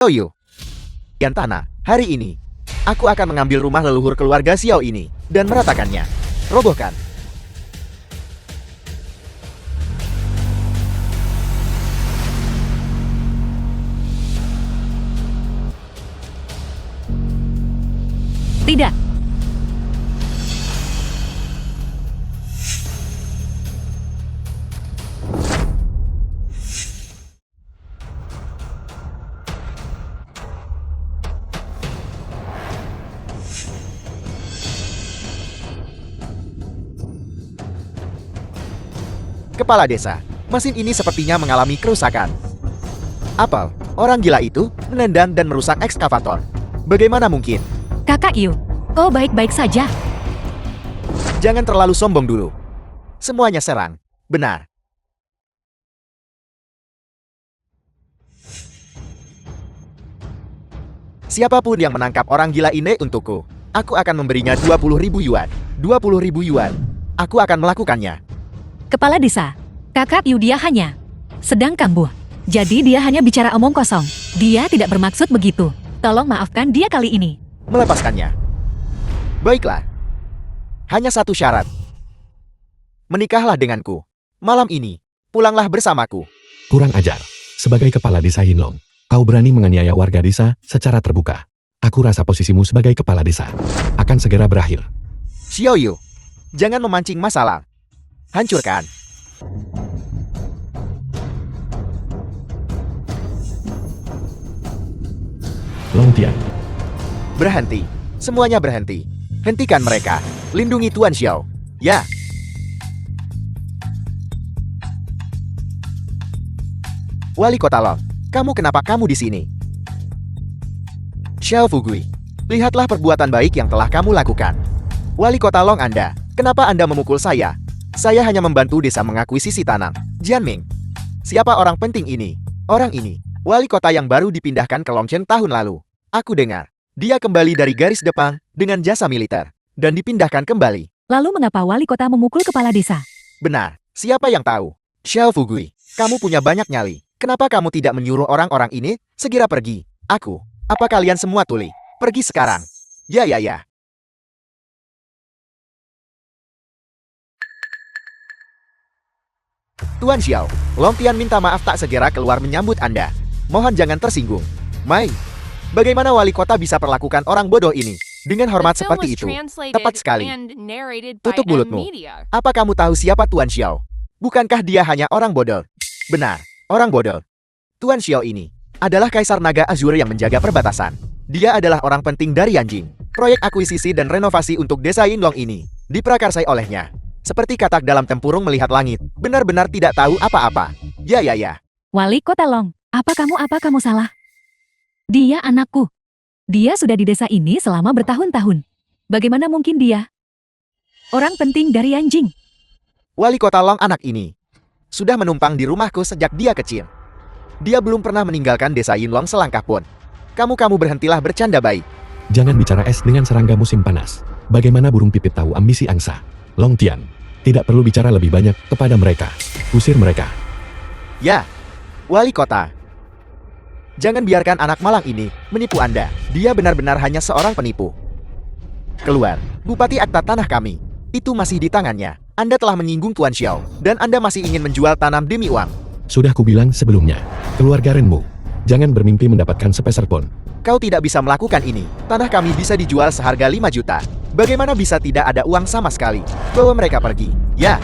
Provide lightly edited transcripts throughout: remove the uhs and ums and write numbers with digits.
Xiaoyu. Yang tanah, hari ini, aku akan mengambil rumah leluhur keluarga Xiao ini, dan meratakannya. Robohkan. Tidak. Kepala desa, mesin ini sepertinya mengalami kerusakan. Apel, orang gila itu, menendang dan merusak ekskavator. Bagaimana mungkin? Kakak Yu, kau baik-baik saja. Jangan terlalu sombong dulu. Semuanya serang. Benar. Siapapun yang menangkap orang gila ini untukku, aku akan memberinya 20.000 yuan. 20.000 yuan. Aku akan melakukannya. Kepala desa, kakak Yu dia hanya sedang kambuh. Jadi dia hanya bicara omong kosong. Dia tidak bermaksud begitu. Tolong maafkan dia kali ini. Melepaskannya. Baiklah. Hanya satu syarat. Menikahlah denganku. Malam ini, pulanglah bersamaku. Kurang ajar. Sebagai kepala desa Yinlong, kau berani menganiaya warga desa secara terbuka. Aku rasa posisimu sebagai kepala desa akan segera berakhir. Xiaoyu, jangan memancing masalah. Hancurkan. Longtian, Berhenti. Semuanya berhenti. Hentikan mereka. Lindungi Tuan Xiao. Ya. Wali Kota Long, kenapa kamu di sini? Xiao Fugui, lihatlah perbuatan baik yang telah kamu lakukan. Wali Kota Long Anda, kenapa Anda memukul saya? Saya hanya membantu desa mengakuisisi tanah. Jianming, siapa orang penting ini? Orang ini, wali kota yang baru dipindahkan ke Longchen tahun lalu. Aku dengar, dia kembali dari garis depan dengan jasa militer, dan dipindahkan kembali. Lalu mengapa wali kota memukul kepala desa? Benar, siapa yang tahu? Xiao Fugui, kamu punya banyak nyali. Kenapa kamu tidak menyuruh orang-orang ini segera pergi? Apa kalian semua tuli? Pergi sekarang. Ya. Tuan Xiao, Longtian minta maaf tak segera keluar menyambut Anda. Mohon jangan tersinggung. Mai, bagaimana wali kota bisa perlakukan orang bodoh ini? Dengan hormat seperti itu. Tepat sekali. Tutup mulutmu. Apa kamu tahu siapa Tuan Xiao? Bukankah dia hanya orang bodoh? Benar, orang bodoh. Tuan Xiao ini adalah Kaisar Naga Azur yang menjaga perbatasan. Dia adalah orang penting dari Yanjing. Proyek akuisisi dan renovasi untuk desa Yinlong ini diprakarsai olehnya. Seperti katak dalam tempurung melihat langit, benar-benar tidak tahu apa-apa. Ya. Wali kota Long, apa kamu salah? Dia anakku. Dia sudah di desa ini selama bertahun-tahun. Bagaimana mungkin dia orang penting dari Yanjing? Wali kota Long anak ini sudah menumpang di rumahku sejak dia kecil. Dia belum pernah meninggalkan desa Yinlong selangkah pun. Kamu berhentilah bercanda baik. jangan bicara es dengan serangga musim panas. Bagaimana burung pipit tahu ambisi angsa? Longtian, tidak perlu bicara lebih banyak kepada mereka. Usir mereka. Ya, wali kota. Jangan biarkan anak malang ini menipu Anda. Dia benar-benar hanya seorang penipu. Keluar, Bupati Akta Tanah kami. Itu masih di tangannya. Anda telah menyinggung Tuan Xiao, dan Anda masih ingin menjual tanam demi uang. Sudah kubilang sebelumnya, keluarga Renmu, jangan bermimpi mendapatkan sepeser pun. Kau tidak bisa melakukan ini. Tanah kami bisa dijual seharga 5 juta. Bagaimana bisa tidak ada uang sama sekali? Bawa mereka pergi. Ya.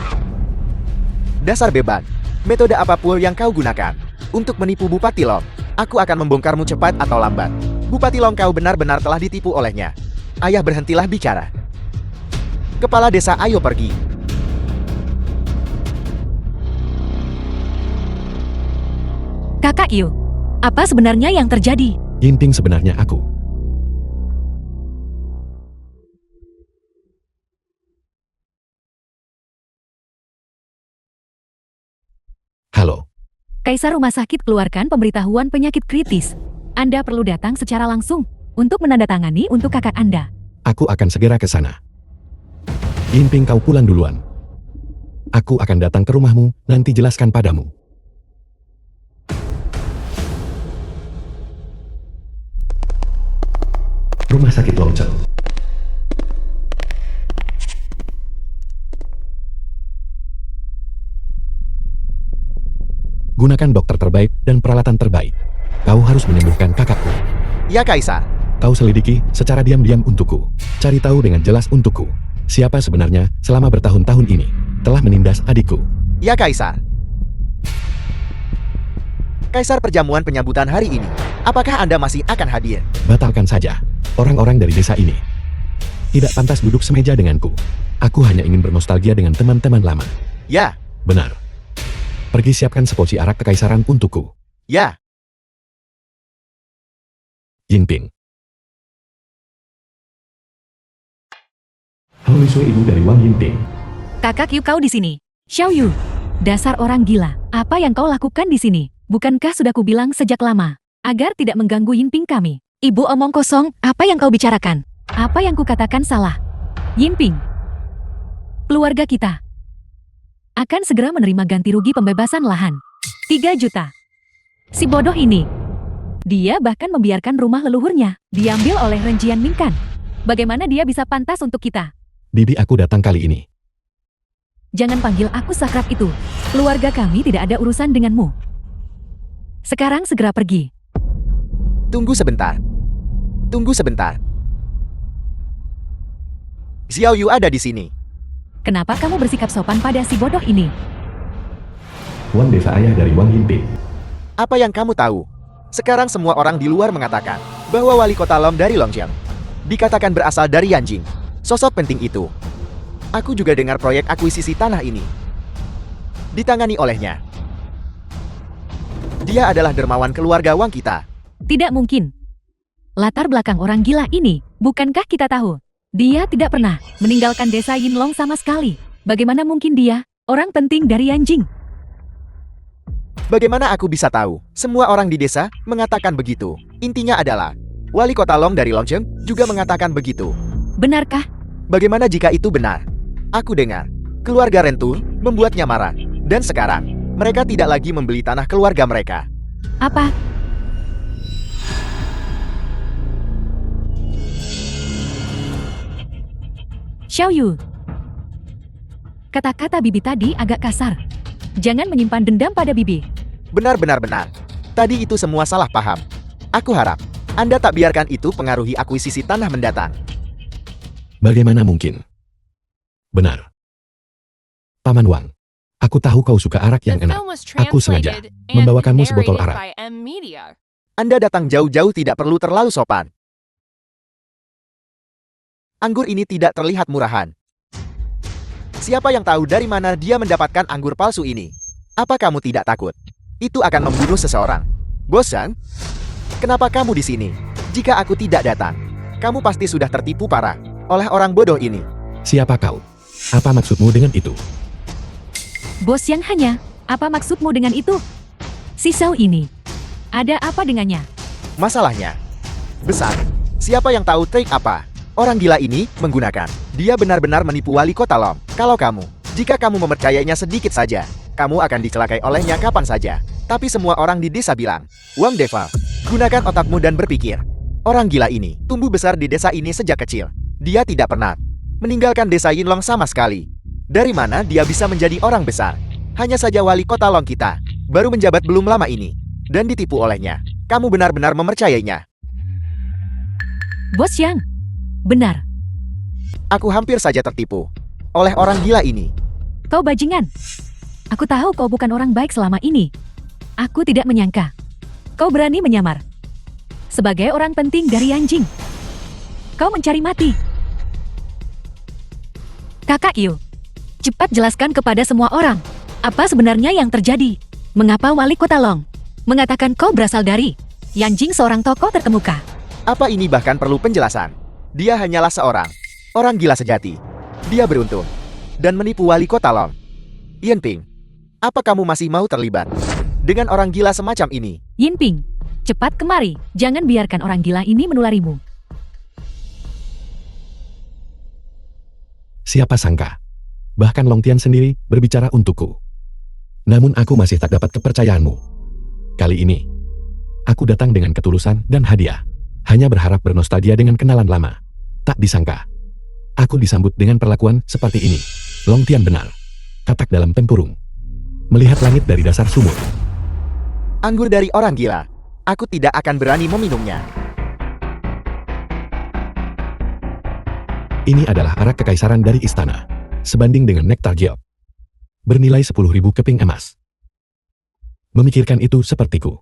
Dasar beban. Metode apapun yang kau gunakan untuk menipu Bupati Long, aku akan membongkarmu cepat atau lambat. Bupati Long, kau benar-benar telah ditipu olehnya. Ayah, berhentilah bicara. Kepala desa, ayo pergi. Kakak Yu, apa sebenarnya yang terjadi? Ginting sebenarnya aku. Halo. Kaisar Rumah Sakit keluarkan pemberitahuan penyakit kritis. Anda perlu datang secara langsung untuk menandatangani untuk kakak Anda. Aku akan segera ke sana. Ginting, kau pulang duluan. Aku akan datang ke rumahmu, nanti jelaskan padamu. Rumah sakit Longcheng. Gunakan dokter terbaik dan peralatan terbaik. Kau harus menyembuhkan kakakku. Ya, Kaisar. Kau selidiki secara diam-diam untukku. Cari tahu dengan jelas untukku. Siapa sebenarnya selama bertahun-tahun ini telah menindas adikku. Ya, Kaisar. Kaisar, perjamuan penyambutan hari ini. Apakah Anda masih akan hadir? Batalkan saja. Orang-orang dari desa ini tidak pantas duduk semeja denganku. Aku hanya ingin bernostalgia dengan teman-teman lama. Ya. Benar. Pergi siapkan seporsi arak kekaisaran untukku. Ya. Yingping. Halo Sui, ibu dari Wang Yingping. Kakak Yu, kau di sini. Xiao Yu, dasar orang gila. Apa yang kau lakukan di sini? Bukankah sudah kubilang sejak lama agar tidak mengganggu Yingping kami? Ibu omong kosong. Apa yang kau bicarakan? Apa yang kukatakan salah? Yingping, keluarga kita akan segera menerima ganti rugi pembebasan lahan. 3 juta. Si bodoh ini. Dia bahkan membiarkan rumah leluhurnya diambil oleh Ren Jianmingkan. Bagaimana dia bisa pantas untuk kita? Bibi, aku datang kali ini. Jangan panggil aku sakrap itu. Keluarga kami tidak ada urusan denganmu. Sekarang segera pergi. Tunggu sebentar. Tunggu sebentar. Xiao Yu ada di sini. Kenapa kamu bersikap sopan pada si bodoh ini? Wang desa ayah dari Wang Yingping. Apa yang kamu tahu? Sekarang semua orang di luar mengatakan bahwa wali kota Lom dari Longjiang dikatakan berasal dari Yanjing. Sosok penting itu. Aku juga dengar proyek akuisisi tanah ini ditangani olehnya. Dia adalah dermawan keluarga Wang kita. Tidak mungkin. Latar belakang orang gila ini, bukankah kita tahu? Dia tidak pernah meninggalkan desa Yinlong sama sekali. Bagaimana mungkin dia, orang penting dari Yanjing? Bagaimana aku bisa tahu? Semua orang di desa mengatakan begitu. Intinya adalah, wali kota Long dari Longcheng juga mengatakan begitu. Benarkah? Bagaimana jika itu benar? Aku dengar, keluarga Rentur membuatnya marah. Dan sekarang, mereka tidak lagi membeli tanah keluarga mereka. Apa? Xiao Yu. Kata-kata Bibi tadi agak kasar. Jangan menyimpan dendam pada Bibi. Benar. Tadi itu semua salah paham. Aku harap Anda tak biarkan itu pengaruhi akuisisi tanah mendatang. Bagaimana mungkin? Benar. Paman Wang, aku tahu kau suka arak yang enak. Aku sengaja membawakanmu sebotol arak. Anda datang jauh-jauh tidak perlu terlalu sopan. Anggur ini tidak terlihat murahan. Siapa yang tahu dari mana dia mendapatkan anggur palsu ini? Apa kamu tidak takut? Itu akan membunuh seseorang. Bosan? Kenapa kamu di sini? Jika aku tidak datang, kamu pasti sudah tertipu parah oleh orang bodoh ini. Siapa kau? Apa maksudmu dengan itu? Bos yang hanya, apa maksudmu dengan itu? Si Xiao ini, ada apa dengannya? Masalahnya besar. Siapa yang tahu trik apa orang gila ini menggunakan? Dia benar-benar menipu wali kota Lom. Kalau jika kamu mempercayainya sedikit saja, kamu akan dicelakai olehnya kapan saja. Tapi semua orang di desa bilang, Wang Deva, gunakan otakmu dan berpikir. Orang gila ini tumbuh besar di desa ini sejak kecil. Dia tidak pernah meninggalkan desa Yinlong sama sekali. Dari mana dia bisa menjadi orang besar? Hanya saja wali kota Long kita baru menjabat belum lama ini dan ditipu olehnya. Kamu benar-benar mempercayainya. Bos Yang, benar. Aku hampir saja tertipu oleh orang gila ini. Kau bajingan. Aku tahu kau bukan orang baik selama ini. Aku tidak menyangka kau berani menyamar sebagai orang penting dari Yanjing. Kau mencari mati. Kakak Yu, cepat jelaskan kepada semua orang apa sebenarnya yang terjadi. Mengapa wali kota Long mengatakan kau berasal dari Yanjing, seorang tokoh terkemuka? Apa ini bahkan perlu penjelasan? Dia hanyalah seorang orang gila sejati. Dia beruntung dan menipu wali kota Long. Yinping, apa kamu masih mau terlibat dengan orang gila semacam ini? Yinping, cepat kemari. Jangan biarkan orang gila ini menularimu. Siapa sangka? Bahkan Long Tian sendiri berbicara untukku. Namun aku masih tak dapat kepercayaanmu. Kali ini, aku datang dengan ketulusan dan hadiah. Hanya berharap bernostalgia dengan kenalan lama. Tak disangka, aku disambut dengan perlakuan seperti ini. Long Tian benar. Katak dalam tempurung. Melihat langit dari dasar sumur. Anggur dari orang gila. Aku tidak akan berani meminumnya. Ini adalah arak kekaisaran dari istana. Sebanding dengan nektar giok. Bernilai 10.000 keping emas. Memikirkan itu sepertiku.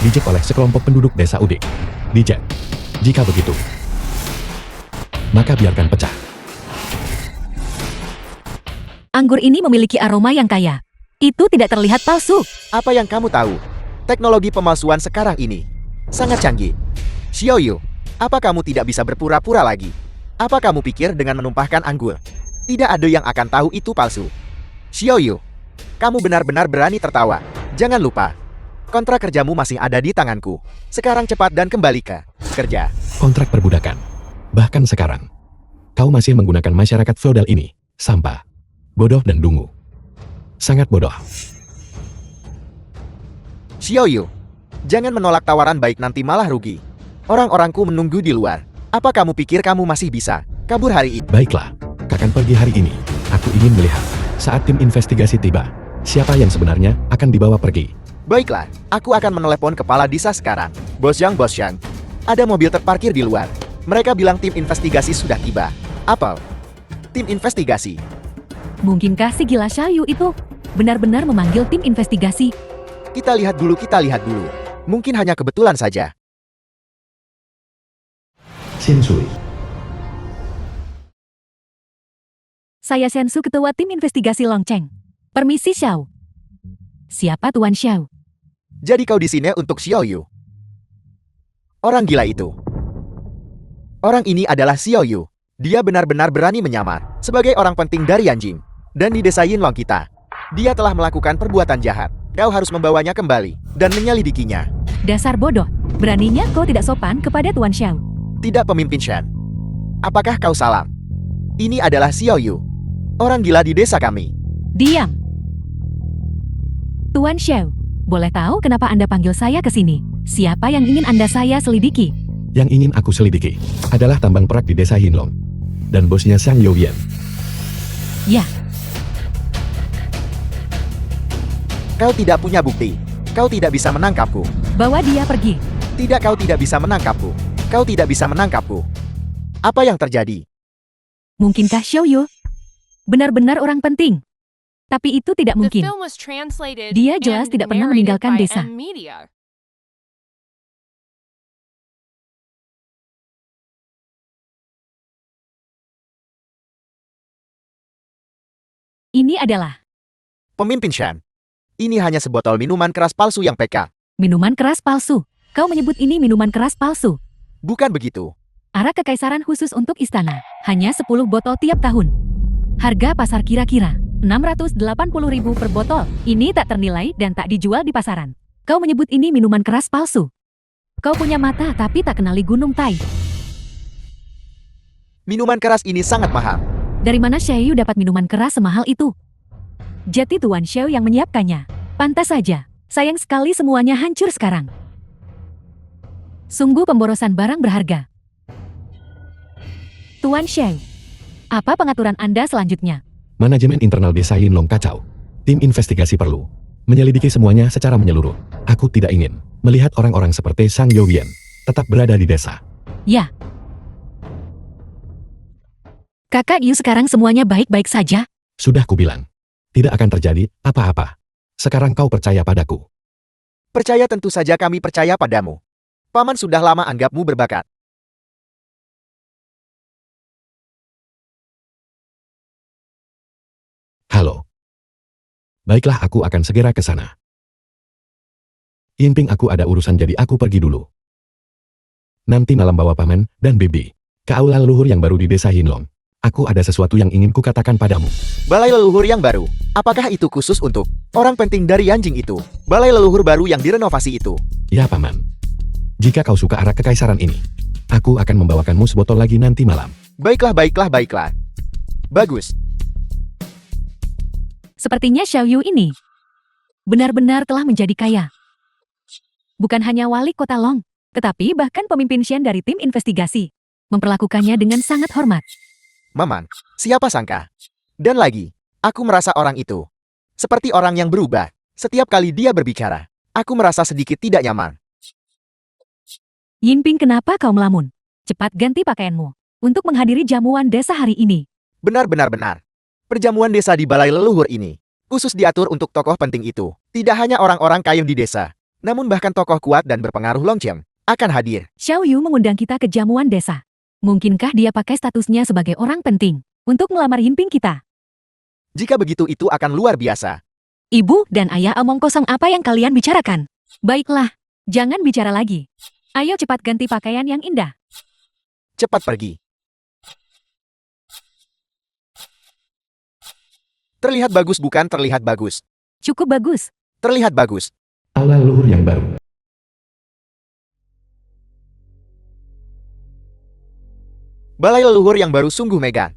Dijek oleh sekelompok penduduk desa Udik. Dijek. Jika begitu, maka biarkan pecah. Anggur ini memiliki aroma yang kaya. Itu tidak terlihat palsu. Apa yang kamu tahu? Teknologi pemalsuan sekarang ini sangat canggih. Xiaoyu, apa kamu tidak bisa berpura-pura lagi? Apa kamu pikir dengan menumpahkan anggur? Tidak ada yang akan tahu itu palsu. Xiaoyu, kamu benar-benar berani tertawa. Jangan lupa, kontrak kerjamu masih ada di tanganku. Sekarang cepat dan kembali ke kerja. Kontrak perbudakan. Bahkan sekarang, kau masih menggunakan masyarakat feodal ini. Sampah. Bodoh dan dungu. Sangat bodoh. Xiaoyu, jangan menolak tawaran baik nanti malah rugi. Orang-orangku menunggu di luar. Apa kamu pikir kamu masih bisa kabur hari ini? Baiklah, Kakan pergi hari ini. Aku ingin melihat, saat tim investigasi tiba, siapa yang sebenarnya akan dibawa pergi. Baiklah, aku akan menelepon kepala desa sekarang. Bos Yang, ada mobil terparkir di luar. Mereka bilang tim investigasi sudah tiba. Apa? Tim investigasi? Mungkinkah si gila Xiaoyu itu benar-benar memanggil tim investigasi? Kita lihat dulu. Mungkin hanya kebetulan saja. Shinsui. Saya Sensu, ketua tim investigasi Longcheng. Permisi Xiao. Siapa Tuan Xiao? Jadi kau di sini untuk Xiaoyu? Orang gila itu. Orang ini adalah Xiaoyu. Dia benar-benar berani menyamar sebagai orang penting dari Yanjing. Dan di desa Yinlong kita. Dia telah melakukan perbuatan jahat. Kau harus membawanya kembali dan menyelidikinya. Dasar bodoh. Beraninya kau tidak sopan kepada Tuan Xiao. Tidak, pemimpin Shen. Apakah kau salah? Ini adalah Xiaoyu. Orang gila di desa kami. Diam. Tuan Xiao, boleh tahu kenapa Anda panggil saya ke sini? Siapa yang ingin saya selidiki? Yang ingin aku selidiki adalah tambang perak di desa Yinlong. Dan bosnya Sang Youyan. Ya. Kau tidak punya bukti. Kau tidak bisa menangkapku. Bawa dia pergi. Tidak, kau tidak bisa menangkapku. Kau tidak bisa menangkapku. Apa yang terjadi? Mungkinkah Xiaoyu benar-benar orang penting? Tapi itu tidak mungkin. Dia jelas tidak pernah meninggalkan desa. Ini adalah Pemimpin Shen. Ini hanya sebotol minuman keras palsu yang PK. minuman keras palsu. Kau menyebut ini minuman keras palsu. Bukan begitu. Arak kekaisaran khusus untuk istana. Hanya 10 botol tiap tahun. Harga pasar kira-kira 680.000 per botol. Ini tak ternilai dan tak dijual di pasaran. Kau menyebut ini minuman keras palsu. Kau punya mata tapi tak kenali Gunung Tai. Minuman keras ini sangat mahal. Dari mana Xiaoyu dapat minuman keras semahal itu? Jati Tuan Xiao yang menyiapkannya. Pantas saja. Sayang sekali semuanya hancur sekarang. Sungguh pemborosan barang berharga. Tuan Xiao, apa pengaturan Anda selanjutnya? Manajemen internal desa Yinlong kacau. Tim investigasi perlu menyelidiki semuanya secara menyeluruh. Aku tidak ingin melihat orang-orang seperti Sang Youyan tetap berada di desa. Ya. Kakak Yu, sekarang semuanya baik-baik saja? Sudah kubilang, tidak akan terjadi apa-apa. Sekarang kau percaya padaku. Percaya, tentu saja kami percaya padamu. Paman sudah lama anggapmu berbakat. Halo. Baiklah, aku akan segera ke sana. Yingping, aku ada urusan jadi aku pergi dulu. Nanti malam bawa paman dan bibi ke aula leluhur yang baru di desa Yinlong. Aku ada sesuatu yang ingin kukatakan padamu. Balai leluhur yang baru. Apakah itu khusus untuk orang penting dari Yanjing itu? Balai leluhur baru yang direnovasi itu. Ya, paman. Jika kau suka arak kekaisaran ini, aku akan membawakanmu sebotol lagi nanti malam. Baiklah. Bagus. Sepertinya Xiaoyu ini benar-benar telah menjadi kaya. Bukan hanya wali kota Long, Tetapi bahkan pemimpin Shen dari tim investigasi memperlakukannya dengan sangat hormat. Maman, siapa sangka? Dan lagi, aku merasa orang itu seperti orang yang berubah. Setiap kali dia berbicara, aku merasa sedikit tidak nyaman. Yinping, kenapa kau melamun? Cepat ganti pakaianmu untuk menghadiri jamuan desa hari ini. Benar. Perjamuan desa di balai leluhur ini khusus diatur untuk tokoh penting itu. Tidak hanya orang-orang kaya di desa, namun bahkan tokoh kuat dan berpengaruh Longchem akan hadir. Xiao Yu mengundang kita ke jamuan desa. Mungkinkah dia pakai statusnya sebagai orang penting untuk melamar Yinping kita? Jika begitu itu akan luar biasa. Ibu dan ayah omong kosong, apa yang kalian bicarakan? Baiklah, jangan bicara lagi. Ayo cepat ganti pakaian yang indah. Cepat pergi. Terlihat bagus bukan? Terlihat bagus. Cukup bagus. Terlihat bagus. Aula leluhur yang baru. Balai leluhur yang baru sungguh megah.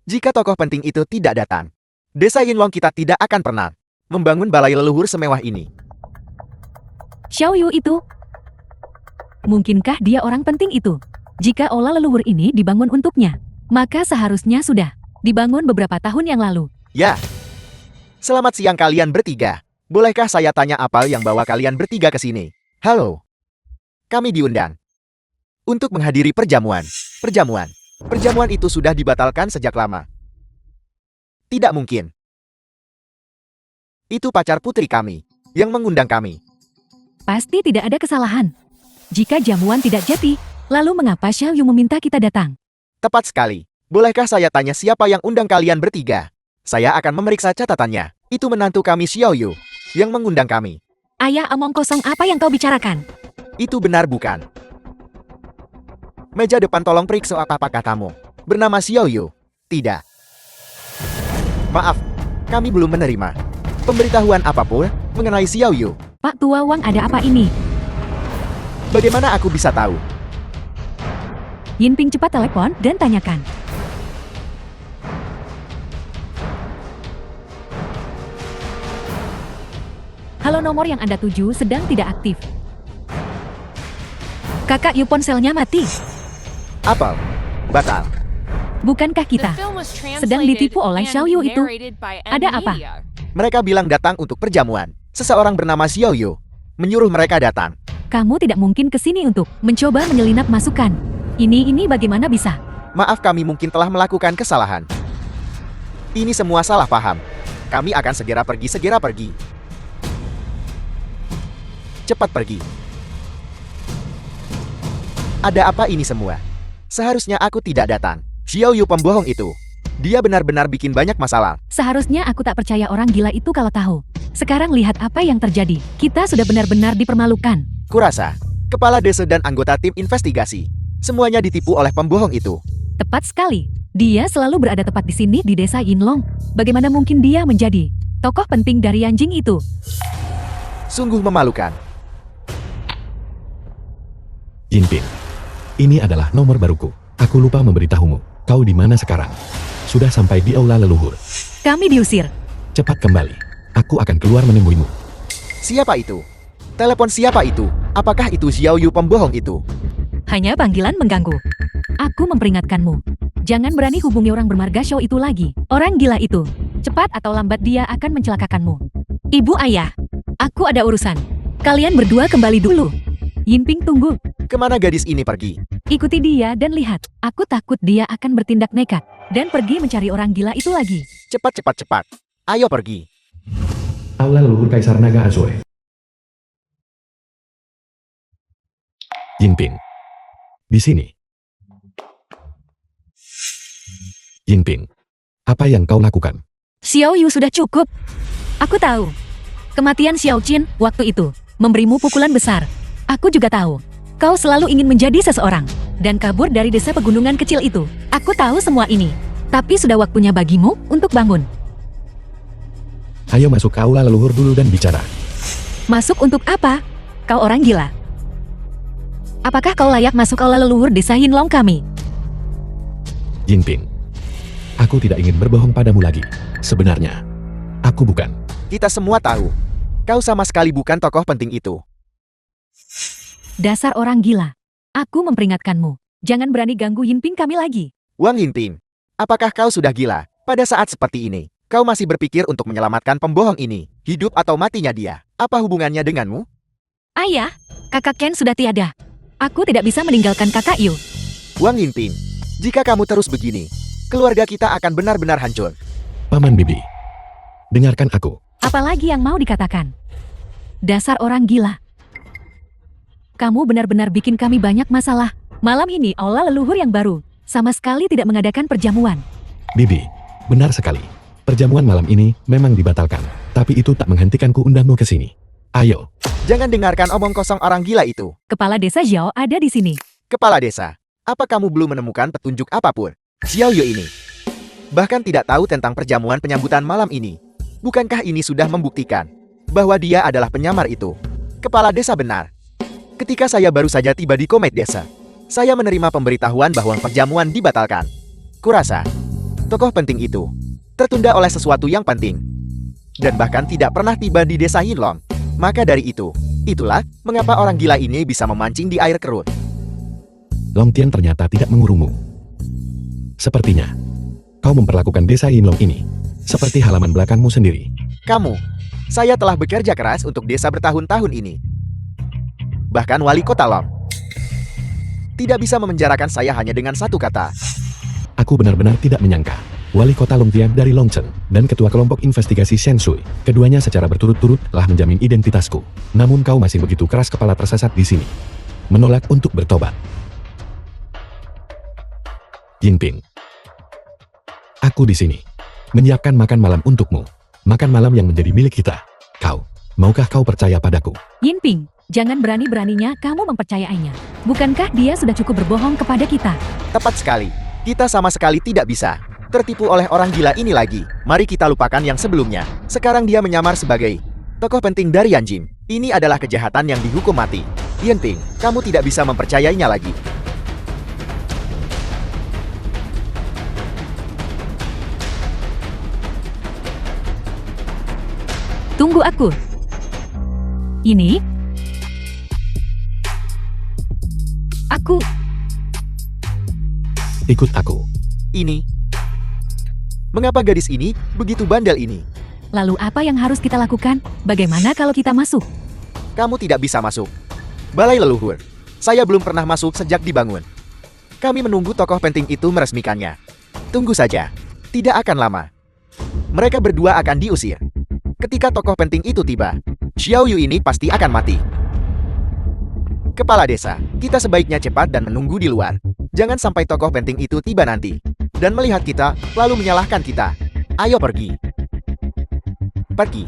Jika tokoh penting itu tidak datang, desa Yinlong kita tidak akan pernah membangun balai leluhur semewah ini. Xiao Yu itu? Mungkinkah dia orang penting itu? Jika aula leluhur ini dibangun untuknya, maka seharusnya sudah dibangun beberapa tahun yang lalu. Ya. Selamat siang kalian bertiga. Bolehkah saya tanya apa yang bawa kalian bertiga ke sini? Halo. Kami diundang untuk menghadiri perjamuan. Perjamuan itu sudah dibatalkan sejak lama. Tidak mungkin. Itu pacar putri kami yang mengundang kami. Pasti tidak ada kesalahan. Jika jamuan tidak jadi, lalu mengapa Xiao Yu meminta kita datang? Tepat sekali. Bolehkah saya tanya siapa yang undang kalian bertiga? Saya akan memeriksa catatannya. Itu menantu kami Xiao Yu yang mengundang kami. Ayah omong kosong, apa yang kau bicarakan? Itu benar bukan? Meja depan tolong periksa apa katamu. Bernama Xiao Yu? Tidak. Maaf, kami belum menerima pemberitahuan apapun mengenai Xiao Yu. Pak Tua Wang, ada apa ini? Bagaimana aku bisa tahu? Yinping cepat telepon dan tanyakan. Halo, nomor yang Anda tuju sedang tidak aktif. Kakak Yu, ponselnya mati. Apel. Batal. Bukankah kita sedang ditipu oleh Xiao Yu itu? Ada apa? Mereka bilang datang untuk perjamuan. Seseorang bernama Xiao Yu menyuruh mereka datang. Kamu tidak mungkin ke sini untuk mencoba menyelinap masukan. Ini bagaimana bisa? Maaf, kami mungkin telah melakukan kesalahan. Ini semua salah paham. Kami akan segera pergi. Cepat pergi. Ada apa ini semua? Seharusnya aku tidak datang. Xiao Yu pembohong itu. Dia benar-benar bikin banyak masalah. Seharusnya aku tak percaya orang gila itu kalau tahu. Sekarang lihat apa yang terjadi. Kita sudah benar-benar dipermalukan. Kurasa, kepala desa dan anggota tim investigasi, semuanya ditipu oleh pembohong itu. Tepat sekali. Dia selalu berada tepat di sini di desa Yinlong. Bagaimana mungkin dia menjadi tokoh penting dari Yanjing itu? Sungguh memalukan. Yinping. Ini adalah nomor baruku. Aku lupa memberitahumu. Kau di mana sekarang? Sudah sampai di aula leluhur. Kami diusir. Cepat kembali. Aku akan keluar menemuimu. Siapa itu? Telepon siapa itu? Apakah itu Xiao Yu pembohong itu? Hanya panggilan mengganggu. Aku memperingatkanmu. Jangan berani hubungi orang bermarga Shou itu lagi. Orang gila itu. Cepat atau lambat dia akan mencelakakanmu. Ibu, ayah. Aku ada urusan. Kalian berdua kembali dulu. Yinping, tunggu. Kemana gadis ini pergi? Ikuti dia dan lihat. Aku takut dia akan bertindak nekat dan pergi mencari orang gila itu lagi. Cepat. Ayo pergi. Aula leluhur Kaisar Naga Azue. Yinping. Di sini. Yinping. Apa yang kau lakukan? Xiao Yu, sudah cukup. Aku tahu. Kematian Xiao Qin waktu itu memberimu pukulan besar. Aku juga tahu. Kau selalu ingin menjadi seseorang dan kabur dari desa pegunungan kecil itu. Aku tahu semua ini. Tapi sudah waktunya bagimu untuk bangun. Ayo masuk ke aula leluhur dulu dan bicara. Masuk untuk apa? Kau orang gila. Apakah kau layak masuk aula leluhur desa Yinlong kami? Yinping. Aku tidak ingin berbohong padamu lagi. Sebenarnya, aku bukan. Kita semua tahu. Kau sama sekali bukan tokoh penting itu. Dasar orang gila. Aku memperingatkanmu. Jangan berani ganggu Yinping kami lagi. Wang Yinping, apakah kau sudah gila? Pada saat seperti ini, kau masih berpikir untuk menyelamatkan pembohong ini. Hidup atau matinya dia. Apa hubungannya denganmu? Ayah, kakak Ken sudah tiada. Aku tidak bisa meninggalkan kakak Yu. Wang Yinping, jika kamu terus begini, keluarga kita akan benar-benar hancur. Paman Bibi, dengarkan aku. Apalagi yang mau dikatakan? Dasar orang gila. Kamu benar-benar bikin kami banyak masalah. Malam ini aula leluhur yang baru. Sama sekali tidak mengadakan perjamuan. Bibi, benar sekali. Perjamuan malam ini memang dibatalkan. Tapi itu tak menghentikanku undangmu ke sini. Ayo. Jangan dengarkan omong kosong orang gila itu. Kepala desa Zhao ada di sini. Kepala desa, apa kamu belum menemukan petunjuk apapun? Xiao Yu ini bahkan tidak tahu tentang perjamuan penyambutan malam ini. Bukankah ini sudah membuktikan bahwa dia adalah penyamar itu? Kepala desa benar. Ketika saya baru saja tiba di Komet Desa, saya menerima pemberitahuan bahwa perjamuan dibatalkan. Kurasa, tokoh penting itu tertunda oleh sesuatu yang penting. Dan bahkan tidak pernah tiba di desa Yinlong. Maka dari itulah mengapa orang gila ini bisa memancing di air kerut. Long Tian ternyata tidak mengurungmu. Sepertinya, kau memperlakukan desa Yinlong ini seperti halaman belakangmu sendiri. Saya telah bekerja keras untuk desa bertahun-tahun ini. Bahkan wali kota Long tidak bisa memenjarakan saya hanya dengan satu kata. Aku benar-benar tidak menyangka. Wali kota Longtian dari Longchen dan ketua kelompok investigasi Shenshui, keduanya secara berturut-turut telah menjamin identitasku. Namun kau masih begitu keras kepala tersesat di sini. Menolak untuk bertobat. Yinping, aku di sini menyiapkan makan malam untukmu. Makan malam yang menjadi milik kita. Maukah kau percaya padaku? Yinping, jangan berani-beraninya kamu mempercayainya. Bukankah dia sudah cukup berbohong kepada kita? Tepat sekali. Kita sama sekali tidak bisa tertipu oleh orang gila ini lagi. Mari kita lupakan yang sebelumnya. Sekarang dia menyamar sebagai tokoh penting dari Yanjing. Ini adalah kejahatan yang dihukum mati. Yinping, kamu tidak bisa mempercayainya lagi. Tunggu aku. Ini? Aku. Ikut aku. Ini. Mengapa gadis ini begitu bandel ini? Lalu apa yang harus kita lakukan? Bagaimana kalau kita masuk? Kamu tidak bisa masuk. Balai leluhur. Saya belum pernah masuk sejak dibangun. Kami menunggu tokoh penting itu meresmikannya. Tunggu saja. Tidak akan lama. Mereka berdua akan diusir. Ketika tokoh penting itu tiba, Xiao Yu ini pasti akan mati. Kepala desa, kita sebaiknya cepat dan menunggu di luar. Jangan sampai tokoh penting itu tiba nanti dan melihat kita, lalu menyalahkan kita. Ayo pergi. Pergi.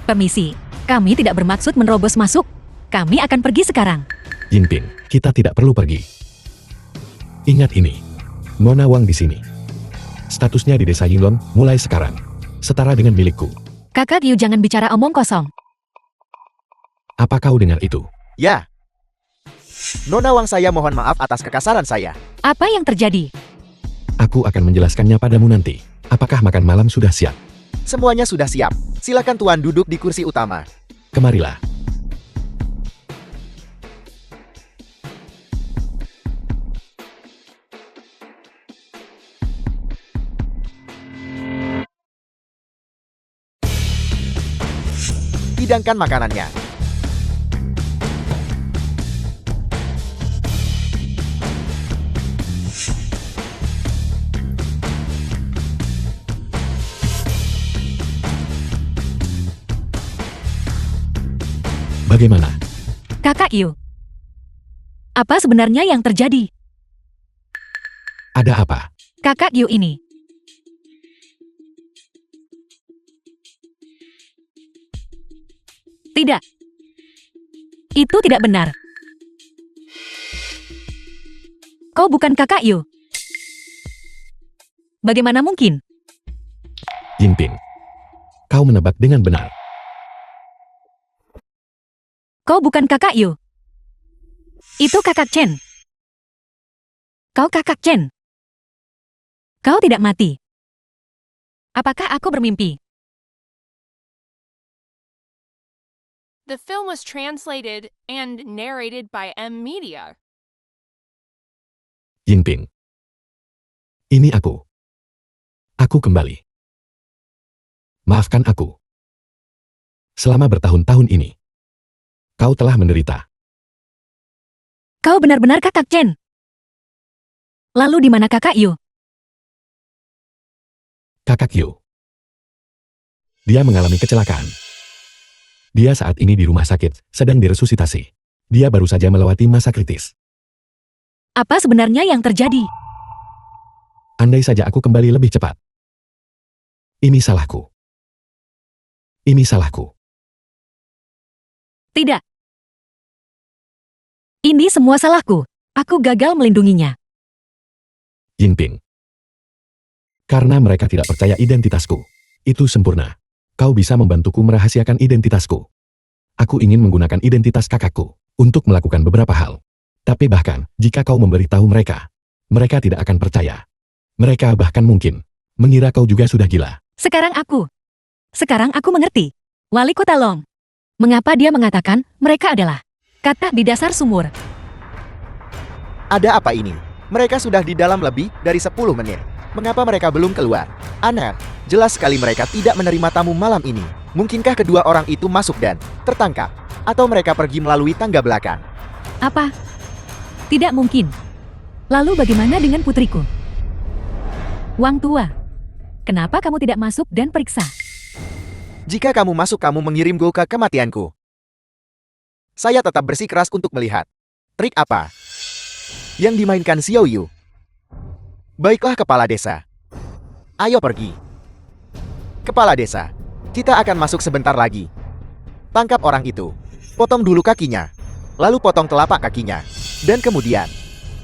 Permisi, kami tidak bermaksud menerobos masuk. Kami akan pergi sekarang. Yinping, kita tidak perlu pergi. Ingat ini. Nona Wang di sini. Statusnya di desa Yinlong mulai sekarang setara dengan milikku. Kakak Yu, jangan bicara omong kosong. Apa kau dengar itu? Ya. Nona Wang, saya mohon maaf atas kekasaran saya. Apa yang terjadi? Aku akan menjelaskannya padamu nanti. Apakah makan malam sudah siap? Semuanya sudah siap. Silakan Tuan duduk di kursi utama. Kemarilah. Hidangkan makanannya. Bagaimana? Kakak Yu, apa sebenarnya yang terjadi? Ada apa? Kakak Yu ini. Tidak. Itu tidak benar. Kau bukan kakak Yu. Bagaimana mungkin? Yinping, kau menebak dengan benar. Kau bukan kakak Yu. Itu kakak Chen. Kau kakak Chen. Kau tidak mati. Apakah aku bermimpi? The film was translated and narrated by M Media. Yingping. Ini aku. Aku kembali. Maafkan aku. Selama bertahun-tahun ini, kau telah menderita. Kau benar-benar kakak Chen. Lalu di mana kakak Yu? Kakak Yu. Dia mengalami kecelakaan. Dia saat ini di rumah sakit, sedang diresusitasi. Dia baru saja melewati masa kritis. Apa sebenarnya yang terjadi? Andai saja aku kembali lebih cepat. Ini salahku. Ini salahku. Tidak. Ini semua salahku. Aku gagal melindunginya. Yingping. Karena mereka tidak percaya identitasku. Itu sempurna. Kau bisa membantuku merahasiakan identitasku. Aku ingin menggunakan identitas kakakku untuk melakukan beberapa hal. Tapi bahkan, jika kau memberitahu mereka, mereka tidak akan percaya. Mereka bahkan mungkin mengira kau juga sudah gila. Sekarang aku mengerti. Wali Kota Long. Mengapa dia mengatakan mereka adalah kata di dasar sumur? Ada apa ini? Mereka sudah di dalam lebih dari 10 menit. Mengapa mereka belum keluar? Aneh, jelas sekali mereka tidak menerima tamu malam ini. Mungkinkah kedua orang itu masuk dan tertangkap? Atau mereka pergi melalui tangga belakang? Apa? Tidak mungkin. Lalu bagaimana dengan putriku? Wang tua, kenapa kamu tidak masuk dan periksa? Jika kamu masuk, kamu mengirimku ke kematianku. Saya tetap bersikeras untuk melihat. Trik apa yang dimainkan Xiao Yu? Baiklah kepala desa. Ayo pergi. Kepala desa, kita akan masuk sebentar lagi. Tangkap orang itu. Potong dulu kakinya. Lalu potong telapak kakinya. Dan kemudian,